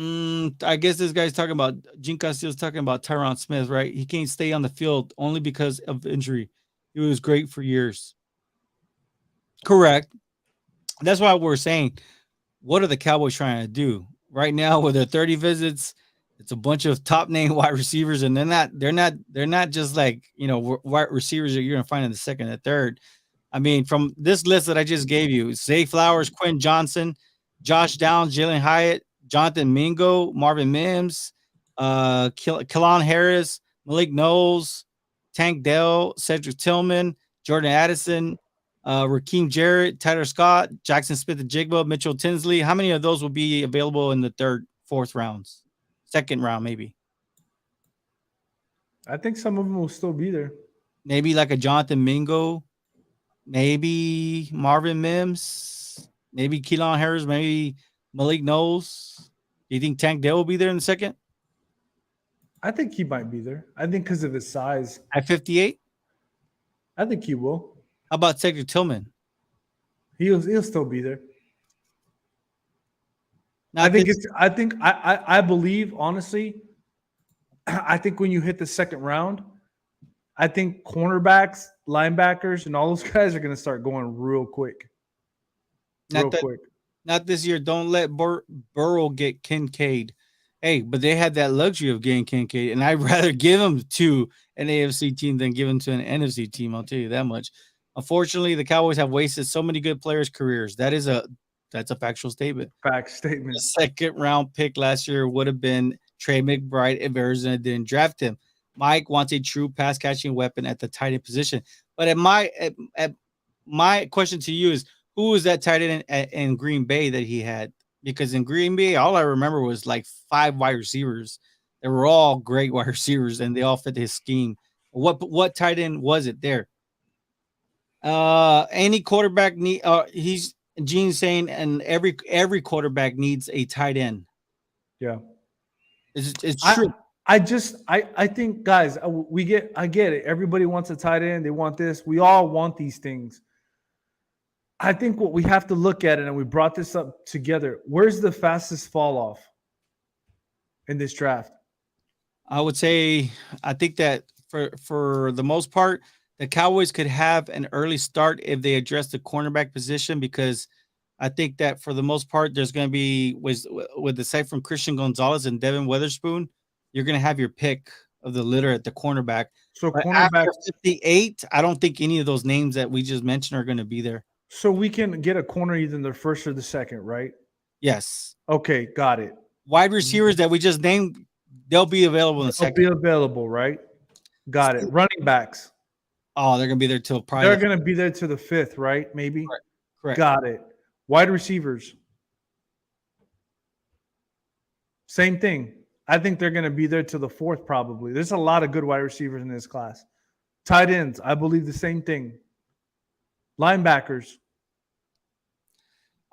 I guess this guy's talking about Gene Castillo's talking about Tyron Smith, right? He can't stay on the field only because of injury. He was great for years. Correct. That's why we're saying, what are the Cowboys trying to do right now with their 30 visits? It's a bunch of top name wide receivers, and they're not just like wide receivers that you're gonna find in the second and third. I mean, from this list that I just gave you, Zay Flowers, Quinn Johnson, Josh Downs, Jalen Hyatt, Jonathan Mingo, Marvin Mims, Kalon Harris, Malik Knowles, Tank Dell, Cedric Tillman, Jordan Addison, Raheem Jarrett, Tyler Scott, Jackson Smith-Njigba, Mitchell Tinsley. How many of those will be available in the third, fourth rounds? Second round, maybe. I think some of them will still be there. Maybe like a Jonathan Mingo, maybe Marvin Mims, maybe Keelan Harris, maybe Malik Knowles. Do you think Tank Dell will be there in the second? I think he might be there. I think because of his size. At 58? I think he will. How about Cedric Tillman? He'll still be there. I believe, honestly, I think when you hit the second round, I think cornerbacks, linebackers, and all those guys are going to start going real quick. Not this year. Don't let Burrow get Kincaid. Hey, but they had that luxury of getting Kincaid, and I'd rather give him to an AFC team than give him to an NFC team. I'll tell you that much. Unfortunately, the Cowboys have wasted so many good players' careers. That's a factual statement. Fact statement. The second round pick last year would have been Trey McBride if Arizona didn't draft him. Mike wants a true pass catching weapon at the tight end position. But my question to you is, who was that tight end in Green Bay that he had? Because in Green Bay, all I remember was like 5 wide receivers. They were all great wide receivers, and they all fit his scheme. What tight end was it there? Any quarterback need. He's Gene saying, and every quarterback needs a tight end. Yeah, it's true. I think, guys, I get it. Everybody wants a tight end. They want this. We all want these things. I think what we have to look at, and we brought this up together, where's the fastest fall off in this draft? I would say, I think that for the most part, the Cowboys could have an early start if they address the cornerback position, because I think that for the most part, there's going to be, with aside from Christian Gonzalez and Devin Witherspoon, you're gonna have your pick of the litter at the cornerback. So But cornerback. after 58, I don't think any of those names that we just mentioned are gonna be there. So we can get a corner either in the first or the second, right? Yes. Okay, got it. Wide receivers that we just named, they'll be available in the They'll be second. available, right? Got it. Running backs. Oh, they're gonna be there till probably They're going to be there to the fifth, right? Maybe. correct. Got it. Wide receivers. Same thing. I think they're going to be there to the fourth, probably. There's a lot of good wide receivers in this class. Tight ends, I believe the same thing. Linebackers.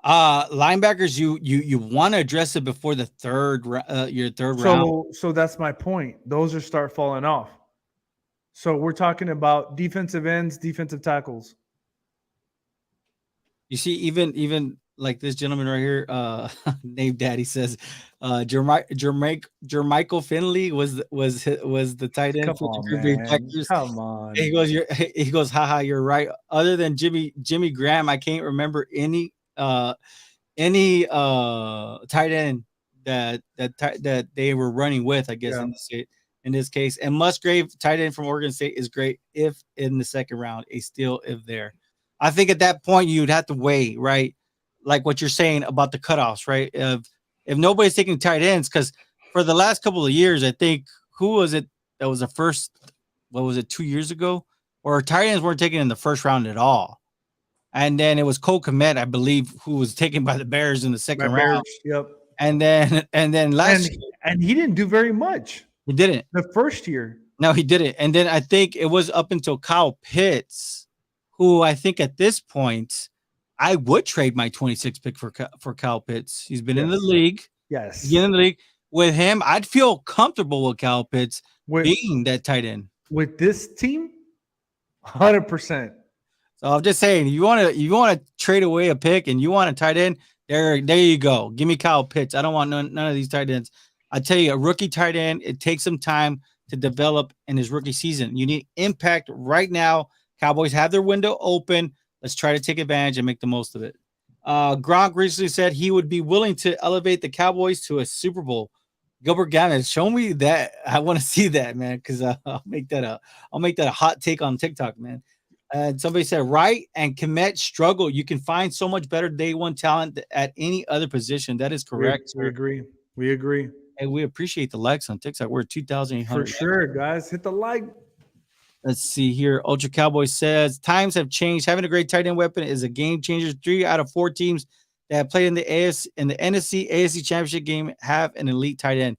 Linebackers, you want to address it before the your third round. So that's my point. Those are start falling off. So we're talking about defensive ends, defensive tackles. You see, even like this gentleman right here, named Daddy says, Jermichael Finley was the tight end Come for the on, Green Bay man. Packers. Come on. He goes, haha, you're right. Other than Jimmy Graham, I can't remember any tight end that they were running with, I guess, Yeah. in this case. And Musgrave, tight end from Oregon State, is great if in the second round, a steal if there. I think at that point you'd have to weigh, right? Like what you're saying about the cutoffs, right? If nobody's taking tight ends, because for the last couple of years, I think who was it that was the first? What was it, 2 years ago? Or tight ends weren't taken in the first round at all, and then it was Cole Kmet, I believe, who was taken by the Bears in the second round. Yep. And then last year And he didn't do very much he didn't. the first year. No, he didn't. And then I think it was up until Kyle Pitts, who I think at this point I would trade my 26 pick for Kyle Pitts. He's been in the league. Yes. He's in the league. With him, I'd feel comfortable with Kyle Pitts With, being that tight end. with this team, 100%. So I'm just saying, you want to trade away a pick and you want a tight end, there you go. Give me Kyle Pitts. I don't want none of these tight ends. I tell you, a rookie tight end, it takes some time to develop in his rookie season. You need impact right now. Cowboys have their window open. Let's try to take advantage and make the most of it. Gronk recently said he would be willing to elevate the Cowboys to a Super Bowl. Gilbert Gammon, show me that. I want to see that, man, because I'll make that a hot take on TikTok, man. And somebody said, Wright and Kmet struggle. You can find so much better day one talent at any other position. That is correct. We agree. We agree. And we appreciate the likes on TikTok. We're at 2,800. For sure, guys. Hit the like. Let's see here. Ultra Cowboy says, times have changed. Having a great tight end weapon is a game changer. 3 out of 4 teams that have played in the NFC AFC Championship game have an elite tight end.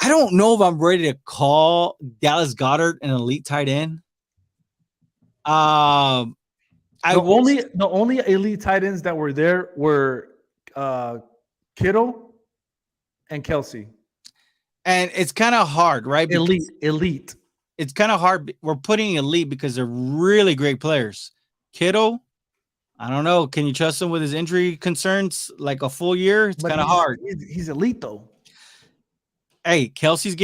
I don't know if I'm ready to call Dallas Goedert an elite tight end. The only elite tight ends that were there were Kittle and Kelsey. And it's kind of hard, right? Elite. It's kind of hard. We're putting elite because they're really great players. Kittle, I don't know. Can you trust him with his injury concerns like a full year? It's kind of hard. He's elite though. Hey, Kelsey's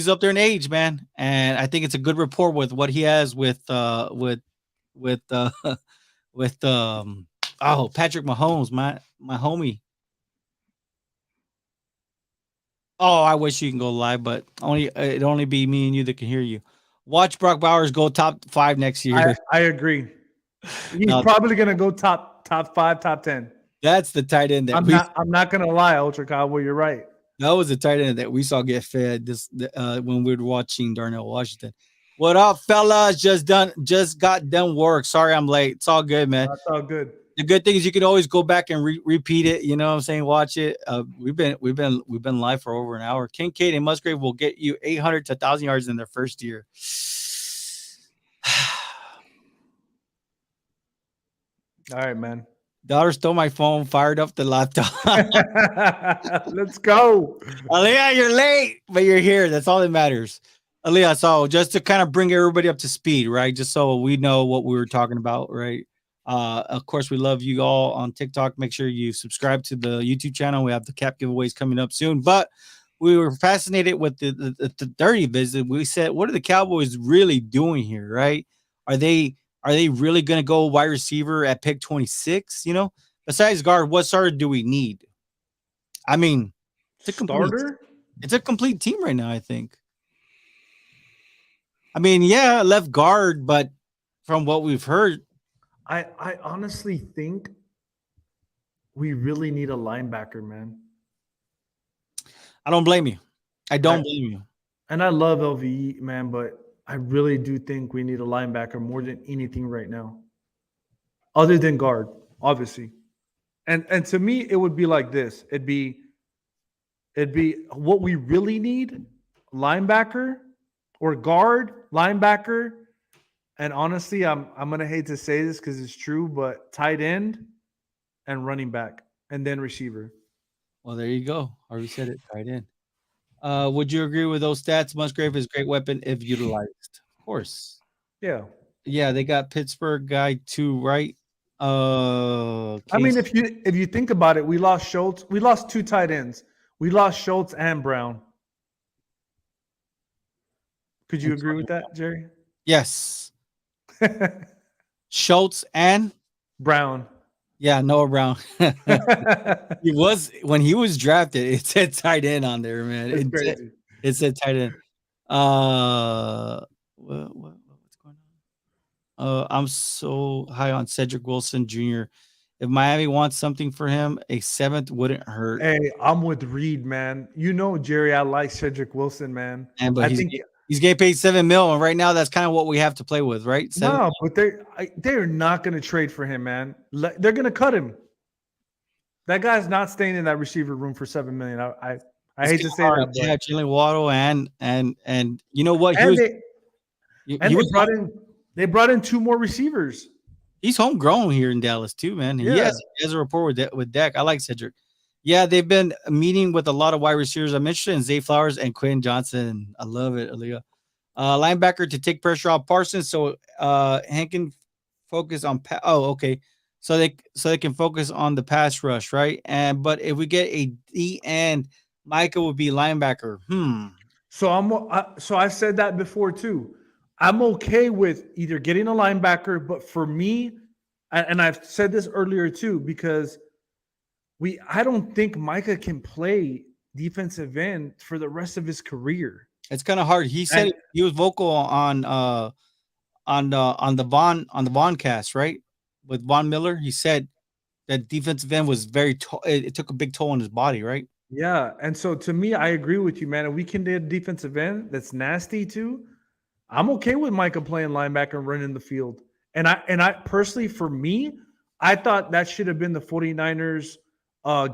up there in age, man, and I think it's a good rapport with what he has with Patrick Mahomes, my homie. Oh, I wish you can go live, but it'd only be me and you that can hear you. Watch Brock Bowers go top 5 next year. I agree. He's probably gonna go top 5, top 10. That's the tight end that I'm not gonna lie, Ultra Cowboy. You're right. That was the tight end that we saw get fed when we were watching Darnell Washington. What up, fellas? Just got done work. Sorry I'm late. It's all good, man. That's all good. The good thing is you can always go back and repeat it. You know what I'm saying? Watch it. We've been live for over an hour. Kincaid and Musgrave will get you 800 to 1,000 yards in their first year. All right, man. Daughter stole my phone, fired up the laptop. Let's go. Aaliyah, you're late, but you're here. That's all that matters. Aaliyah, so just to kind of bring everybody up to speed, right? Just so we know what we were talking about, right? Of course, we love you all on TikTok. Make sure you subscribe to the YouTube channel. We have the cap giveaways coming up soon. But we were fascinated with the 30 visit. We said, what are the Cowboys really doing here, right? Are they really going to go wide receiver at pick 26? You know, besides guard, what starter do we need? I mean, starter? It's a complete team right now, I think. I mean, yeah, left guard, but from what we've heard, I honestly think we really need a linebacker, man. I don't blame you. I I don't blame you. and I love LVE, man, but I really do think we need a linebacker more than anything right now, other than guard, obviously. And to me, it would be like this. It'd be what we really need: linebacker or guard, linebacker, and honestly, I'm gonna hate to say this because it's true, but tight end and running back, and then receiver. Well, there you go. Harvey said it right in. Would you agree with those stats? Musgrave is a great weapon if utilized. Of course. Yeah. Yeah, they got Pittsburgh guy too, right? I mean, Case if you think about it, we lost Schultz. We lost two tight ends. We lost Schultz and Brown. Could you agree with that, Jerry? yes. Schultz and Brown. yeah, Noah Brown. He was when he was drafted, it said tight end on there, man. It's crazy. It said tight end. What's going on? I'm so high on Cedric Wilson Jr. If Miami wants something for him, a seventh wouldn't hurt. Hey, I'm with Reed, man. You know, Jerry, I like Cedric Wilson, man. And but I think he's getting paid $7 million, and right now that's kind of what we have to play with, right? no, but they're not going to trade for him, man. They're going to cut him. That guy's not staying in that receiver room for $7 million. I hate to say that, but yeah, Jalen Waddle and you know what? and they brought in two more receivers. He's homegrown here in Dallas too, man. Yeah. He has a rapport with Dak. I like Cedric. Yeah, they've been meeting with a lot of wide receivers. I'm interested in Zay Flowers and Quinn Johnson. I love it, Aaliyah. Linebacker to take pressure off Parsons, so Hank can focus on. Okay, so they can focus on the pass rush, right? And but if we get a D end, Micah would be linebacker. So I've said that before too. I'm okay with either getting a linebacker, but for me, and I've said this earlier too, because I don't think Micah can play defensive end for the rest of his career. It's kind of hard. He said he was vocal on the Vaughn cast, right? With Von Miller, he said that defensive end was very it took a big toll on his body, right? Yeah, and so to me, I agree with you, man. If we can get a defensive end that's nasty too, I'm okay with Micah playing linebacker and running the field. And I personally, for me, I thought that should have been the 49ers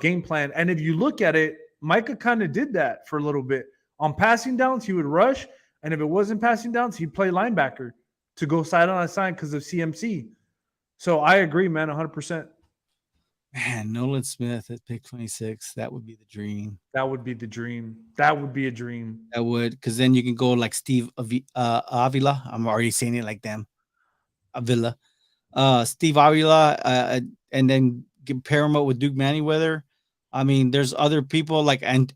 game plan. And if you look at it, Micah kind of did that for a little bit. On passing downs, he would rush. And if it wasn't passing downs, he'd play linebacker to go side on side because of CMC. So I agree, man, 100%. Man, Nolan Smith at pick 26. That would be the dream. That would be the dream. That would be a dream. That would, because then you can go like Steve Avila. I'm already saying it like them. Avila. Steve Avila, and then pair him up with Duke Manyweather. I mean, there's other people like a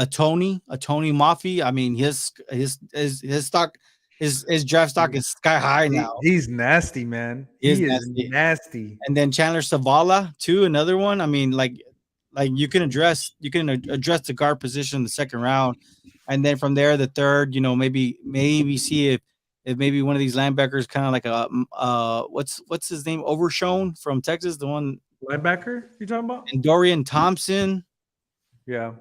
Tony Mafi. I mean, his stock, his draft stock is sky high now. He's nasty, man. He is nasty. And then Chandler Savala too, another one. I mean, like you can address the guard position in the second round, and then from there the third. You know, maybe see if maybe one of these linebackers, kind of like a what's his name, Overshown from Texas, the one linebacker you talking about, and Dorian Thompson. Yeah.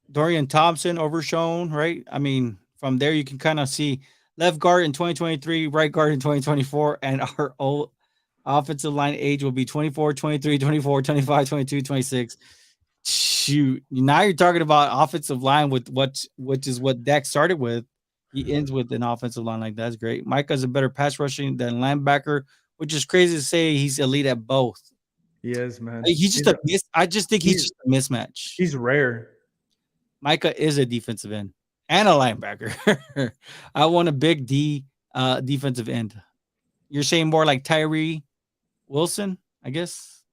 Dorian Thompson, Overshown, right? I mean, from there you can kind of see left guard in 2023, right guard in 2024, and our old offensive line age will be 24, 23, 24, 25, 22, 26. Shoot. Now you're talking about offensive line with which is what Dak started with. He ends with an offensive line like that. That's great. Micah's a better pass rushing than linebacker, which is crazy to say. He's elite at both. He is, man. I just think he's just a mismatch. He's rare. Micah is a defensive end and a linebacker. I want a big D defensive end. You're saying more like Tyree Wilson, I guess.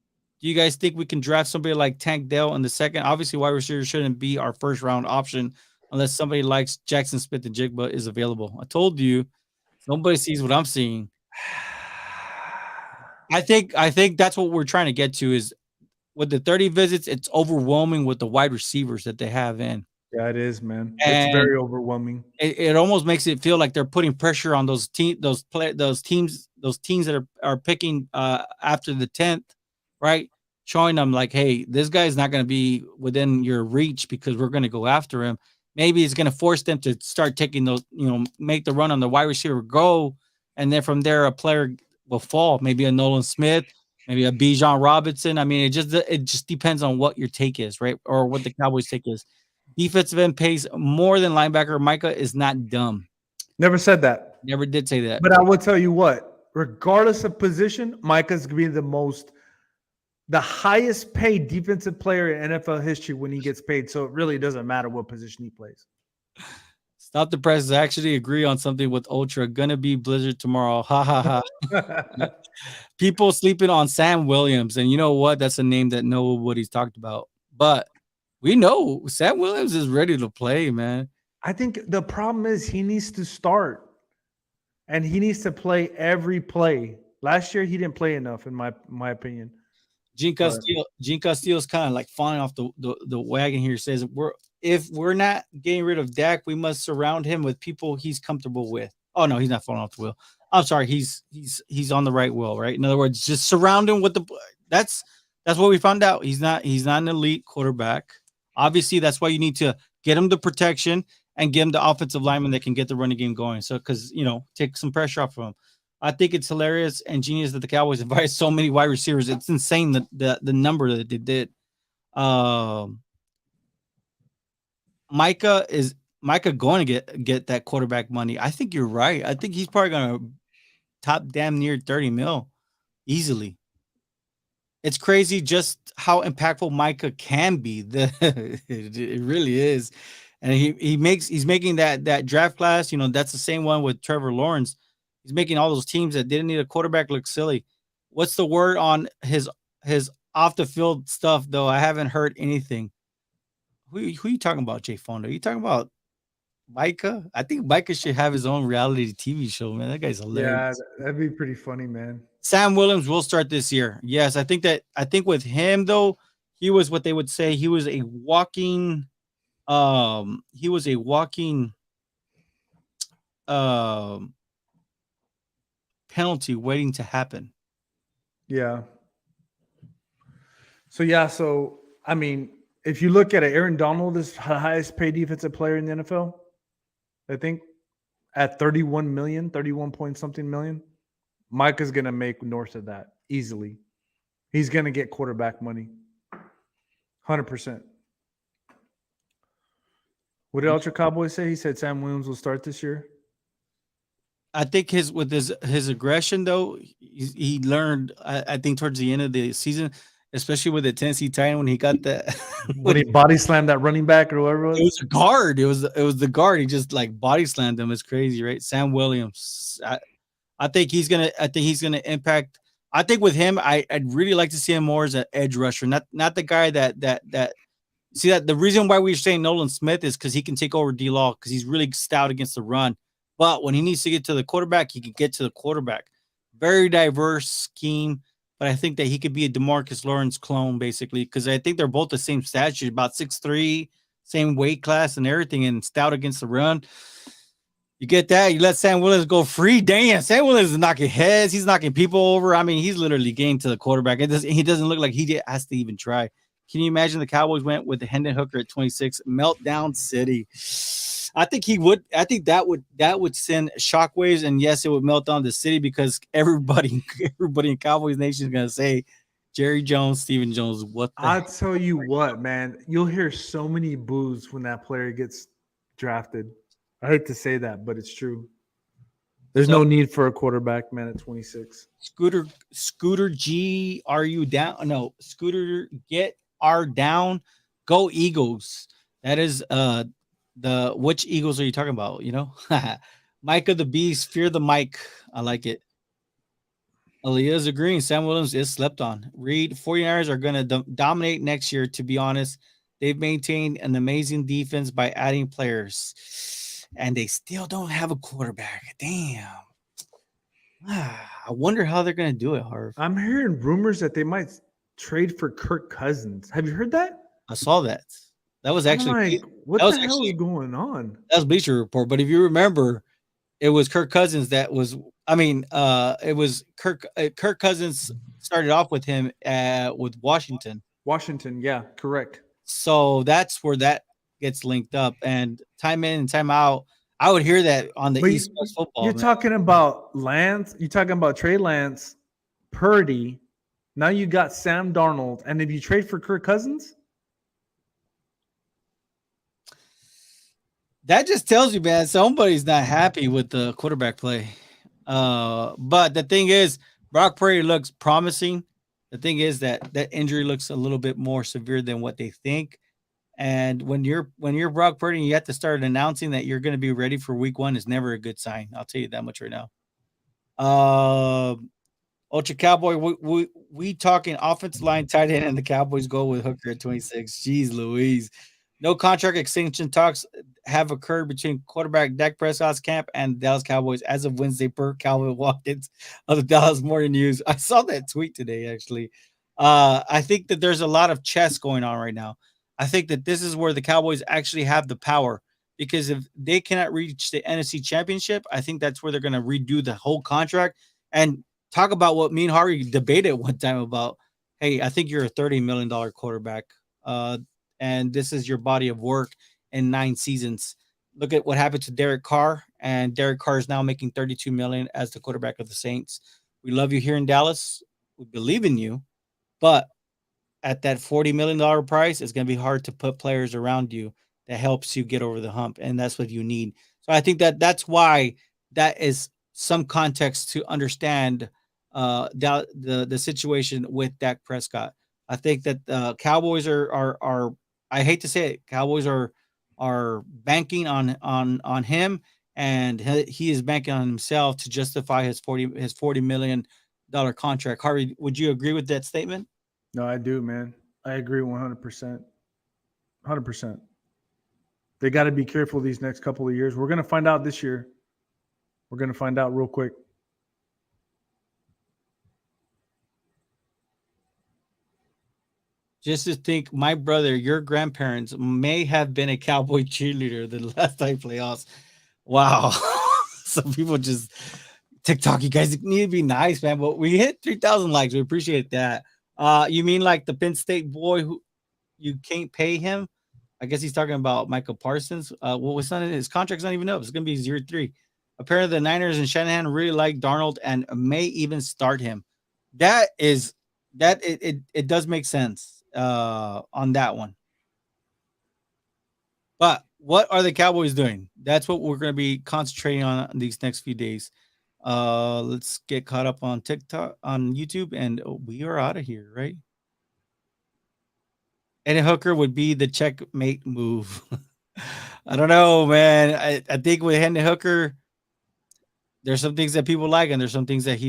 Do you guys think we can draft somebody like Tank Dell in the second? Obviously, wide receiver shouldn't be our first round option unless somebody likes Jackson Smith and Jigba is available. I told you, nobody sees what I'm seeing. I think that's what we're trying to get to is with the 30 visits, it's overwhelming with the wide receivers that they have in. Yeah, it is, man. It's And very overwhelming. it almost makes it feel like they're putting pressure on those teams that are picking after the 10th, right? Showing them like, hey, this guy's not going to be within your reach because we're going to go after him. Maybe it's going to force them to start taking those, make the run on the wide receiver go, and then from there a player will fall. Maybe a Nolan Smith, maybe a Bijan Robinson. I mean, it just depends on what your take is, right? Or what the Cowboys take is. Defensive end pays more than linebacker. Micah is not dumb. Never said that. Never did say that. But I will tell you what, regardless of position, Micah's going to be the highest paid defensive player in NFL history when he gets paid. So it really doesn't matter what position he plays. Stop the press. Actually agree on something with Ultra. Gonna be Blizzard tomorrow. Ha ha ha. People sleeping on Sam Williams. And you know what? That's a name that nobody's talked about. But we know Sam Williams is ready to play, man. I think the problem is he needs to start. And he needs to play every play. Last year, he didn't play enough, in my opinion. Gene Castillo's kind of like falling off the wagon here. Says if we're not getting rid of Dak, we must surround him with people he's comfortable with. Oh no, he's not falling off the wheel. I'm sorry, he's on the right wheel, right? In other words, just surround him with that's what we found out. He's not an elite quarterback. Obviously, that's why you need to get him the protection and give him the offensive lineman that can get the running game going. So because take some pressure off of him. I think it's hilarious and genius that the Cowboys invited so many wide receivers. It's insane the number that they did. Micah going to get that quarterback money? I think you're right. I think he's probably going to top damn near 30 mil easily. It's crazy just how impactful Micah can be. It really is. And he's making that draft class. That's the same one with Trevor Lawrence. He's making all those teams that didn't need a quarterback look silly. What's the word on his off the field stuff though? I haven't heard anything. Who are you talking about, Jay Fonda? Are you talking about Micah? I think Micah should have his own reality TV show, man. That guy's hilarious. Yeah, that'd be pretty funny, man. Sam Williams will start this year. Yes, I think with him though, he was what they would say. He was a walking penalty waiting to happen. Yeah. So I mean, if you look at it, Aaron Donald is the highest paid defensive player in the NFL. I think at 31 point something million. Micah's gonna make north of that easily. He's gonna get quarterback money. 100%. What did Ultra Cowboy say? He said Sam Williams will start this year. I think his aggression though, he learned. I think towards the end of the season, especially with the Tennessee Titan when he got that when he body slammed that running back or whatever it was. It was a guard. It was the guard. He just like body slammed him. It's crazy, right? Sam Williams. I think he's gonna impact. I think with him, I'd really like to see him more as an edge rusher, not the guy that. See that the reason why we're saying Nolan Smith is because he can take over D-Law because he's really stout against the run. But when he needs to get to the quarterback, he can get to the quarterback. Very diverse scheme, but I think that he could be a DeMarcus Lawrence clone, basically, because I think they're both the same stature, about 6'3", same weight class and everything, and stout against the run. You get that? You let Sam Williams go free. Damn, Sam Williams is knocking heads. He's knocking people over. I mean, he's literally getting to the quarterback. He doesn't look like he has to even try. Can you imagine the Cowboys went with the Hendon Hooker at 26, meltdown city? I think he would. I think that would send shockwaves, and yes, it would melt down the city because everybody in Cowboys Nation is gonna say, Jerry Jones, Stephen Jones. What? I'll tell you what, man. You'll hear so many boos when that player gets drafted. I hate to say that, but it's true. There's no need for a quarterback, man, at 26. Scooter G, are you down? No, Scooter, get our down. Go Eagles. That is which Eagles are you talking about? Micah the Beast, fear the mic. I like it. Aaliyah is agreeing. Sam Williams is slept on. Reed, 49ers are going to dominate next year, to be honest. They've maintained an amazing defense by adding players, and they still don't have a quarterback. Damn. I wonder how they're going to do it, Harv. I'm hearing rumors that they might trade for Kirk Cousins. Have you heard that? I saw that. That was I'm actually like, that what was the hell is actually going on? that was Bleacher Report. But if you remember, it was Kirk Cousins that was. I mean, it was Kirk. Kirk Cousins started off with him with Washington, Washington, yeah, correct. so that's where that gets linked up. And time in and time out, I would hear that on the But East Coast you're football, man. talking about Lance. You're talking about Trey Lance, Purdy. Now you got Sam Darnold, and if you trade for Kirk Cousins, That just tells you, man, somebody's not happy with the quarterback play. But the thing is, Brock Purdy looks promising. The thing is that injury looks a little bit more severe than what they think. And when you're Brock Purdy, and you have to start announcing that you're going to be ready for Week 1 is never a good sign. I'll tell you that much right now. Ultra Cowboy, we talking offensive line, tight end, and the Cowboys go with Hooker at 26. Jeez Louise. No contract extension talks have occurred between quarterback Dak Prescott's camp and Dallas Cowboys as of Wednesday, per Calvin Watkins of the Dallas Morning News. I saw that tweet today, actually. I think that there's a lot of chess going on right now. I think that this is where the Cowboys actually have the power, because if they cannot reach the NFC Championship, I think that's where they're going to redo the whole contract and talk about what me and Harvey debated one time about. Hey, I think you're a $30 million quarterback. And this is your body of work in 9 seasons. Look at what happened to Derek Carr, and Derek Carr is now making $32 million as the quarterback of the Saints. We love you here in Dallas. We believe in you, but at that $40 million price, it's going to be hard to put players around you that helps you get over the hump, and that's what you need. So I think that that's why that is some context to understand the situation with Dak Prescott. I think that Cowboys are I hate to say it, Cowboys are banking on him, and he is banking on himself to justify his $40 million contract. Harvey, would you agree with that statement? no, I do, man. I agree 100%. 100%. They got to be careful these next couple of years. We're going to find out this year. We're going to find out real quick. Just to think, my brother, your grandparents may have been a Cowboy cheerleader the last time playoffs. Wow. Some people just TikTok, you guys need to be nice, man. But we hit 3,000 likes. We appreciate that. You mean like the Penn State boy who you can't pay him? I guess he's talking about Michael Parsons. Well, his contract's not even up. It's gonna be 0-3. Apparently, the Niners and Shanahan really like Darnold and may even start him. That is that it does make sense on that one. But what are the Cowboys doing? That's what we're going to be concentrating on these next few days. Let's get caught up on TikTok, on YouTube, and we are out of here, right? Eddie Hooker would be the checkmate move. I don't know, man. I think with Hendon Hooker, there's some things that people like, and there's some things that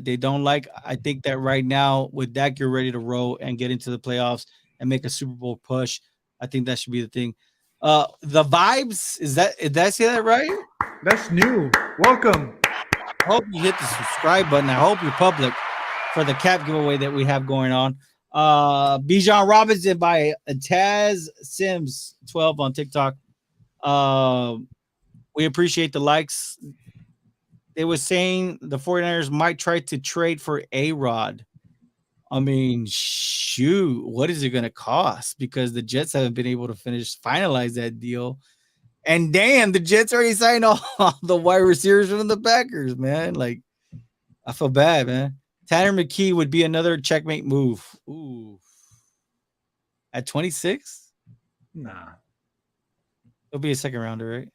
they don't like. I think that right now with Dak, you're ready to roll and get into the playoffs and make a Super Bowl push. I think that should be the thing. The vibes, did I say that right? That's new. Welcome. I hope you hit the subscribe button. I hope you're public for the cap giveaway that we have going on. Bijan Robinson by Taz Sims 12 on TikTok. We appreciate the likes. They were saying the 49ers might try to trade for A-Rod. I mean, shoot, what is it going to cost? Because the Jets haven't been able to finalize that deal. And damn, the Jets already signed all the wide receivers from the Packers, man. Like, I feel bad, man. Tanner McKee would be another checkmate move. Ooh. At 26? Nah. It'll be a second rounder, right?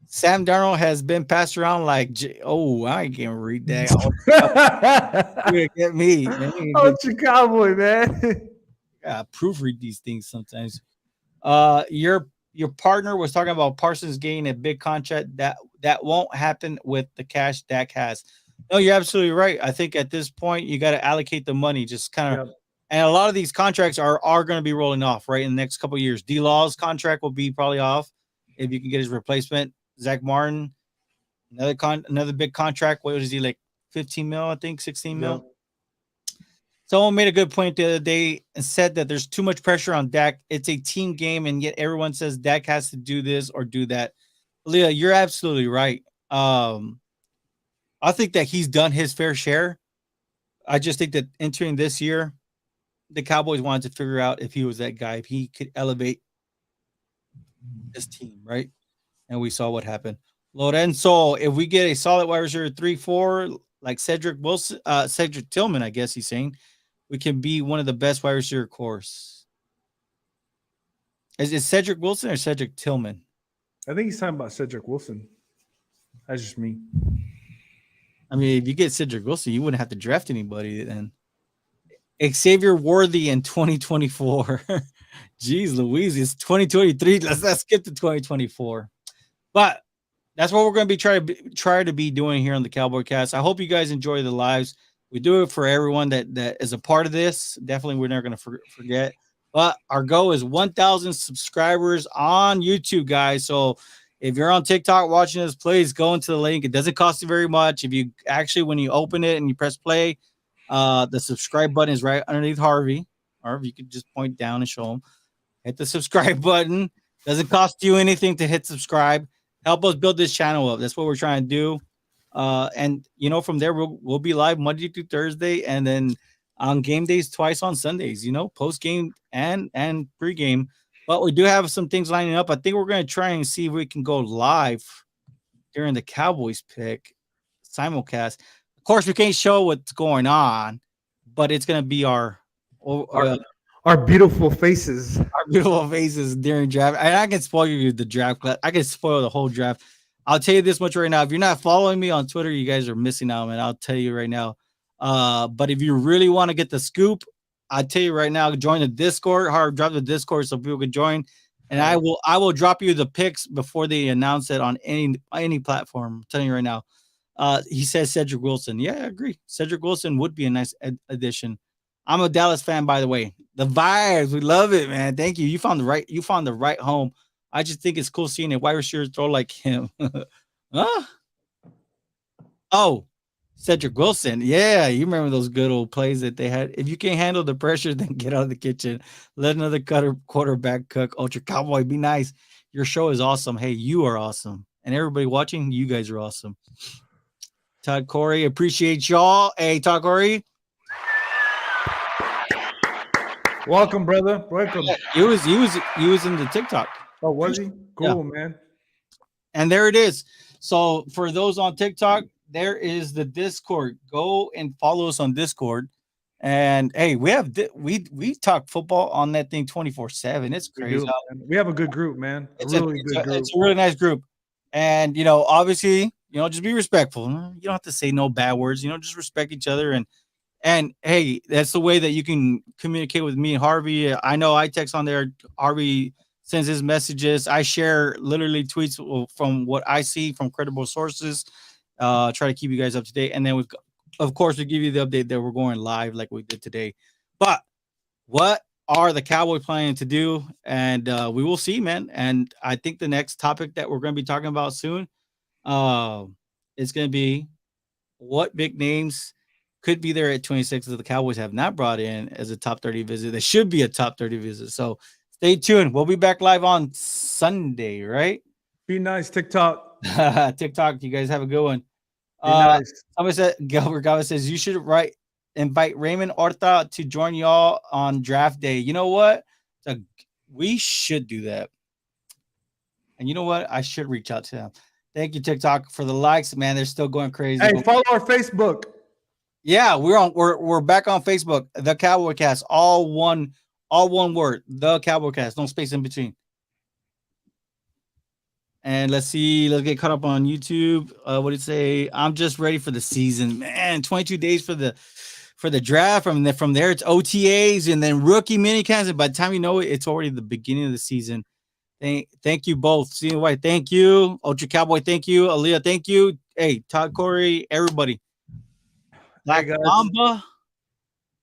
Sam Darnold has been passed around like, I can't read that. You're gonna get me, man. Oh, Cowboy, man. Proofread these things sometimes. Your partner was talking about Parsons getting a big contract. That won't happen with the cash Dak has. No, you're absolutely right. I think at this point you got to allocate the money, just kind of. Yep. And a lot of these contracts are going to be rolling off right in the next couple of years. D-Law's contract will be probably off if you can get his replacement. Zach Martin, another big contract. What was he, like 15 mil? I think 16 mil. Someone made a good point the other day and said that there's too much pressure on Dak. It's a team game, and yet everyone says Dak has to do this or do that. Leah, you're absolutely right. I think that he's done his fair share. I just think that entering this year, the Cowboys wanted to figure out if he was that guy, if he could elevate this team, right? And we saw what happened. Lorenzo, if we get a solid wide receiver 3-4, like Cedric Wilson, Cedric Tillman, I guess he's saying, we can be one of the best wide receiver course. Is it Cedric Wilson or Cedric Tillman? I think he's talking about Cedric Wilson. That's just me. I mean, if you get Cedric Wilson, you wouldn't have to draft anybody then. Xavier Worthy in 2024. Jeez Louise, it's 2023. Let's skip to 2024. But that's what we're going to be try to be doing here on the Cowboy Cast. I hope you guys enjoy the lives. We do it for everyone that is a part of this. Definitely, we're never going to forget. But our goal is 1,000 subscribers on YouTube, guys. So if you're on TikTok watching this, please go into the link. It doesn't cost you very much. If you actually, when you open it and you press play, the subscribe button is right underneath Harvey. Or you could just point down and show him. Hit the subscribe button. Doesn't cost you anything to hit subscribe. Help us build this channel up. That's what we're trying to do. And from there we'll be live Monday through Thursday, and then on game days twice on Sundays. Post game and pre-game. But we do have some things lining up. I think we're going to try and see if we can go live during the Cowboys pick simulcast. Of course, we can't show what's going on, but it's going to be our beautiful faces. Our beautiful faces during draft. And I can spoil you the draft. I can spoil the whole draft. I'll tell you this much right now. If you're not following me on Twitter, you guys are missing out, man. I'll tell you right now. But if you really want to get the scoop, I'll tell you right now, join the Discord. Drop the Discord so people can join. And I will drop you the picks before they announce it on any platform. I'm telling you right now. He says Cedric Wilson. Yeah, I agree. Cedric Wilson would be a nice addition. I'm a Dallas fan, by the way. The vibes, we love it, man. Thank you. You found the right home. I just think it's cool seeing a wide receiver throw like him. Huh? Oh, Cedric Wilson. Yeah, you remember those good old plays that they had. If you can't handle the pressure, then get out of the kitchen. Let another quarterback cook. Ultra Cowboy, be nice. Your show is awesome. Hey, you are awesome. And everybody watching, you guys are awesome. Todd Corey, appreciate y'all. Hey, Todd Corey. Welcome, brother. Welcome. Yeah, he was in the TikTok. Oh, was he? Cool, man. And there it is. So for those on TikTok, there is the Discord. Go and follow us on Discord. And hey, we talk football on that thing 24/7. It's crazy. We have a good group, man. It's a really good group. It's a really nice group. And obviously, just be respectful. You don't have to say no bad words. Just respect each other. And hey, that's the way that you can communicate with me and Harvey. I know I text on there. Harvey sends his messages. I share literally tweets from what I see from credible sources. Try to keep you guys up to date. And then, of course, we give you the update that we're going live like we did today. But what are the Cowboys planning to do? And we will see, man. And I think the next topic that we're going to be talking about soon is going to be what big names could be there at 26 that the Cowboys have not brought in as a top 30 visit. That should be a top 30 visit. So stay tuned. We'll be back live on Sunday, right? Be nice, TikTok. TikTok, you guys have a good one. Be nice. Somebody said, Gilbert Gava says, you should invite Raymond Horta to join y'all on draft day. You know what? We should do that. And you know what? I should reach out to them. Thank you, TikTok, for the likes, man. They're still going crazy. Hey, follow our Facebook. Yeah, we're back on Facebook. The Cowboy Cast, all one word. The Cowboy Cast, no space in between. And let's get caught up on YouTube. What did it say? I'm just ready for the season, man. 22 days for the draft. From there, it's OTAs and then rookie minicamps. And by the time you know it, it's already the beginning of the season. Thank you both. Stephen White, thank you. Ultra Cowboy, thank you. Aaliyah, thank you. Hey, Todd Corey, everybody. Black Mamba,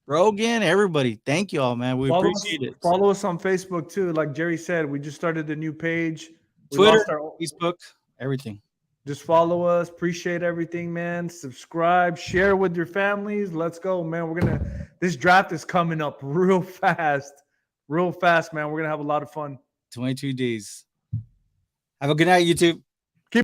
Rogan, everybody. Thank you all, man. We appreciate it. Follow us on Facebook too. Like Jerry said, we just started a new page. Twitter, Facebook, everything. Just follow us. Appreciate everything, man. Subscribe, share with your families. Let's go, man. We're gonna this draft is coming up real fast, man. We're gonna have a lot of fun. 22 days. Have a good night, YouTube.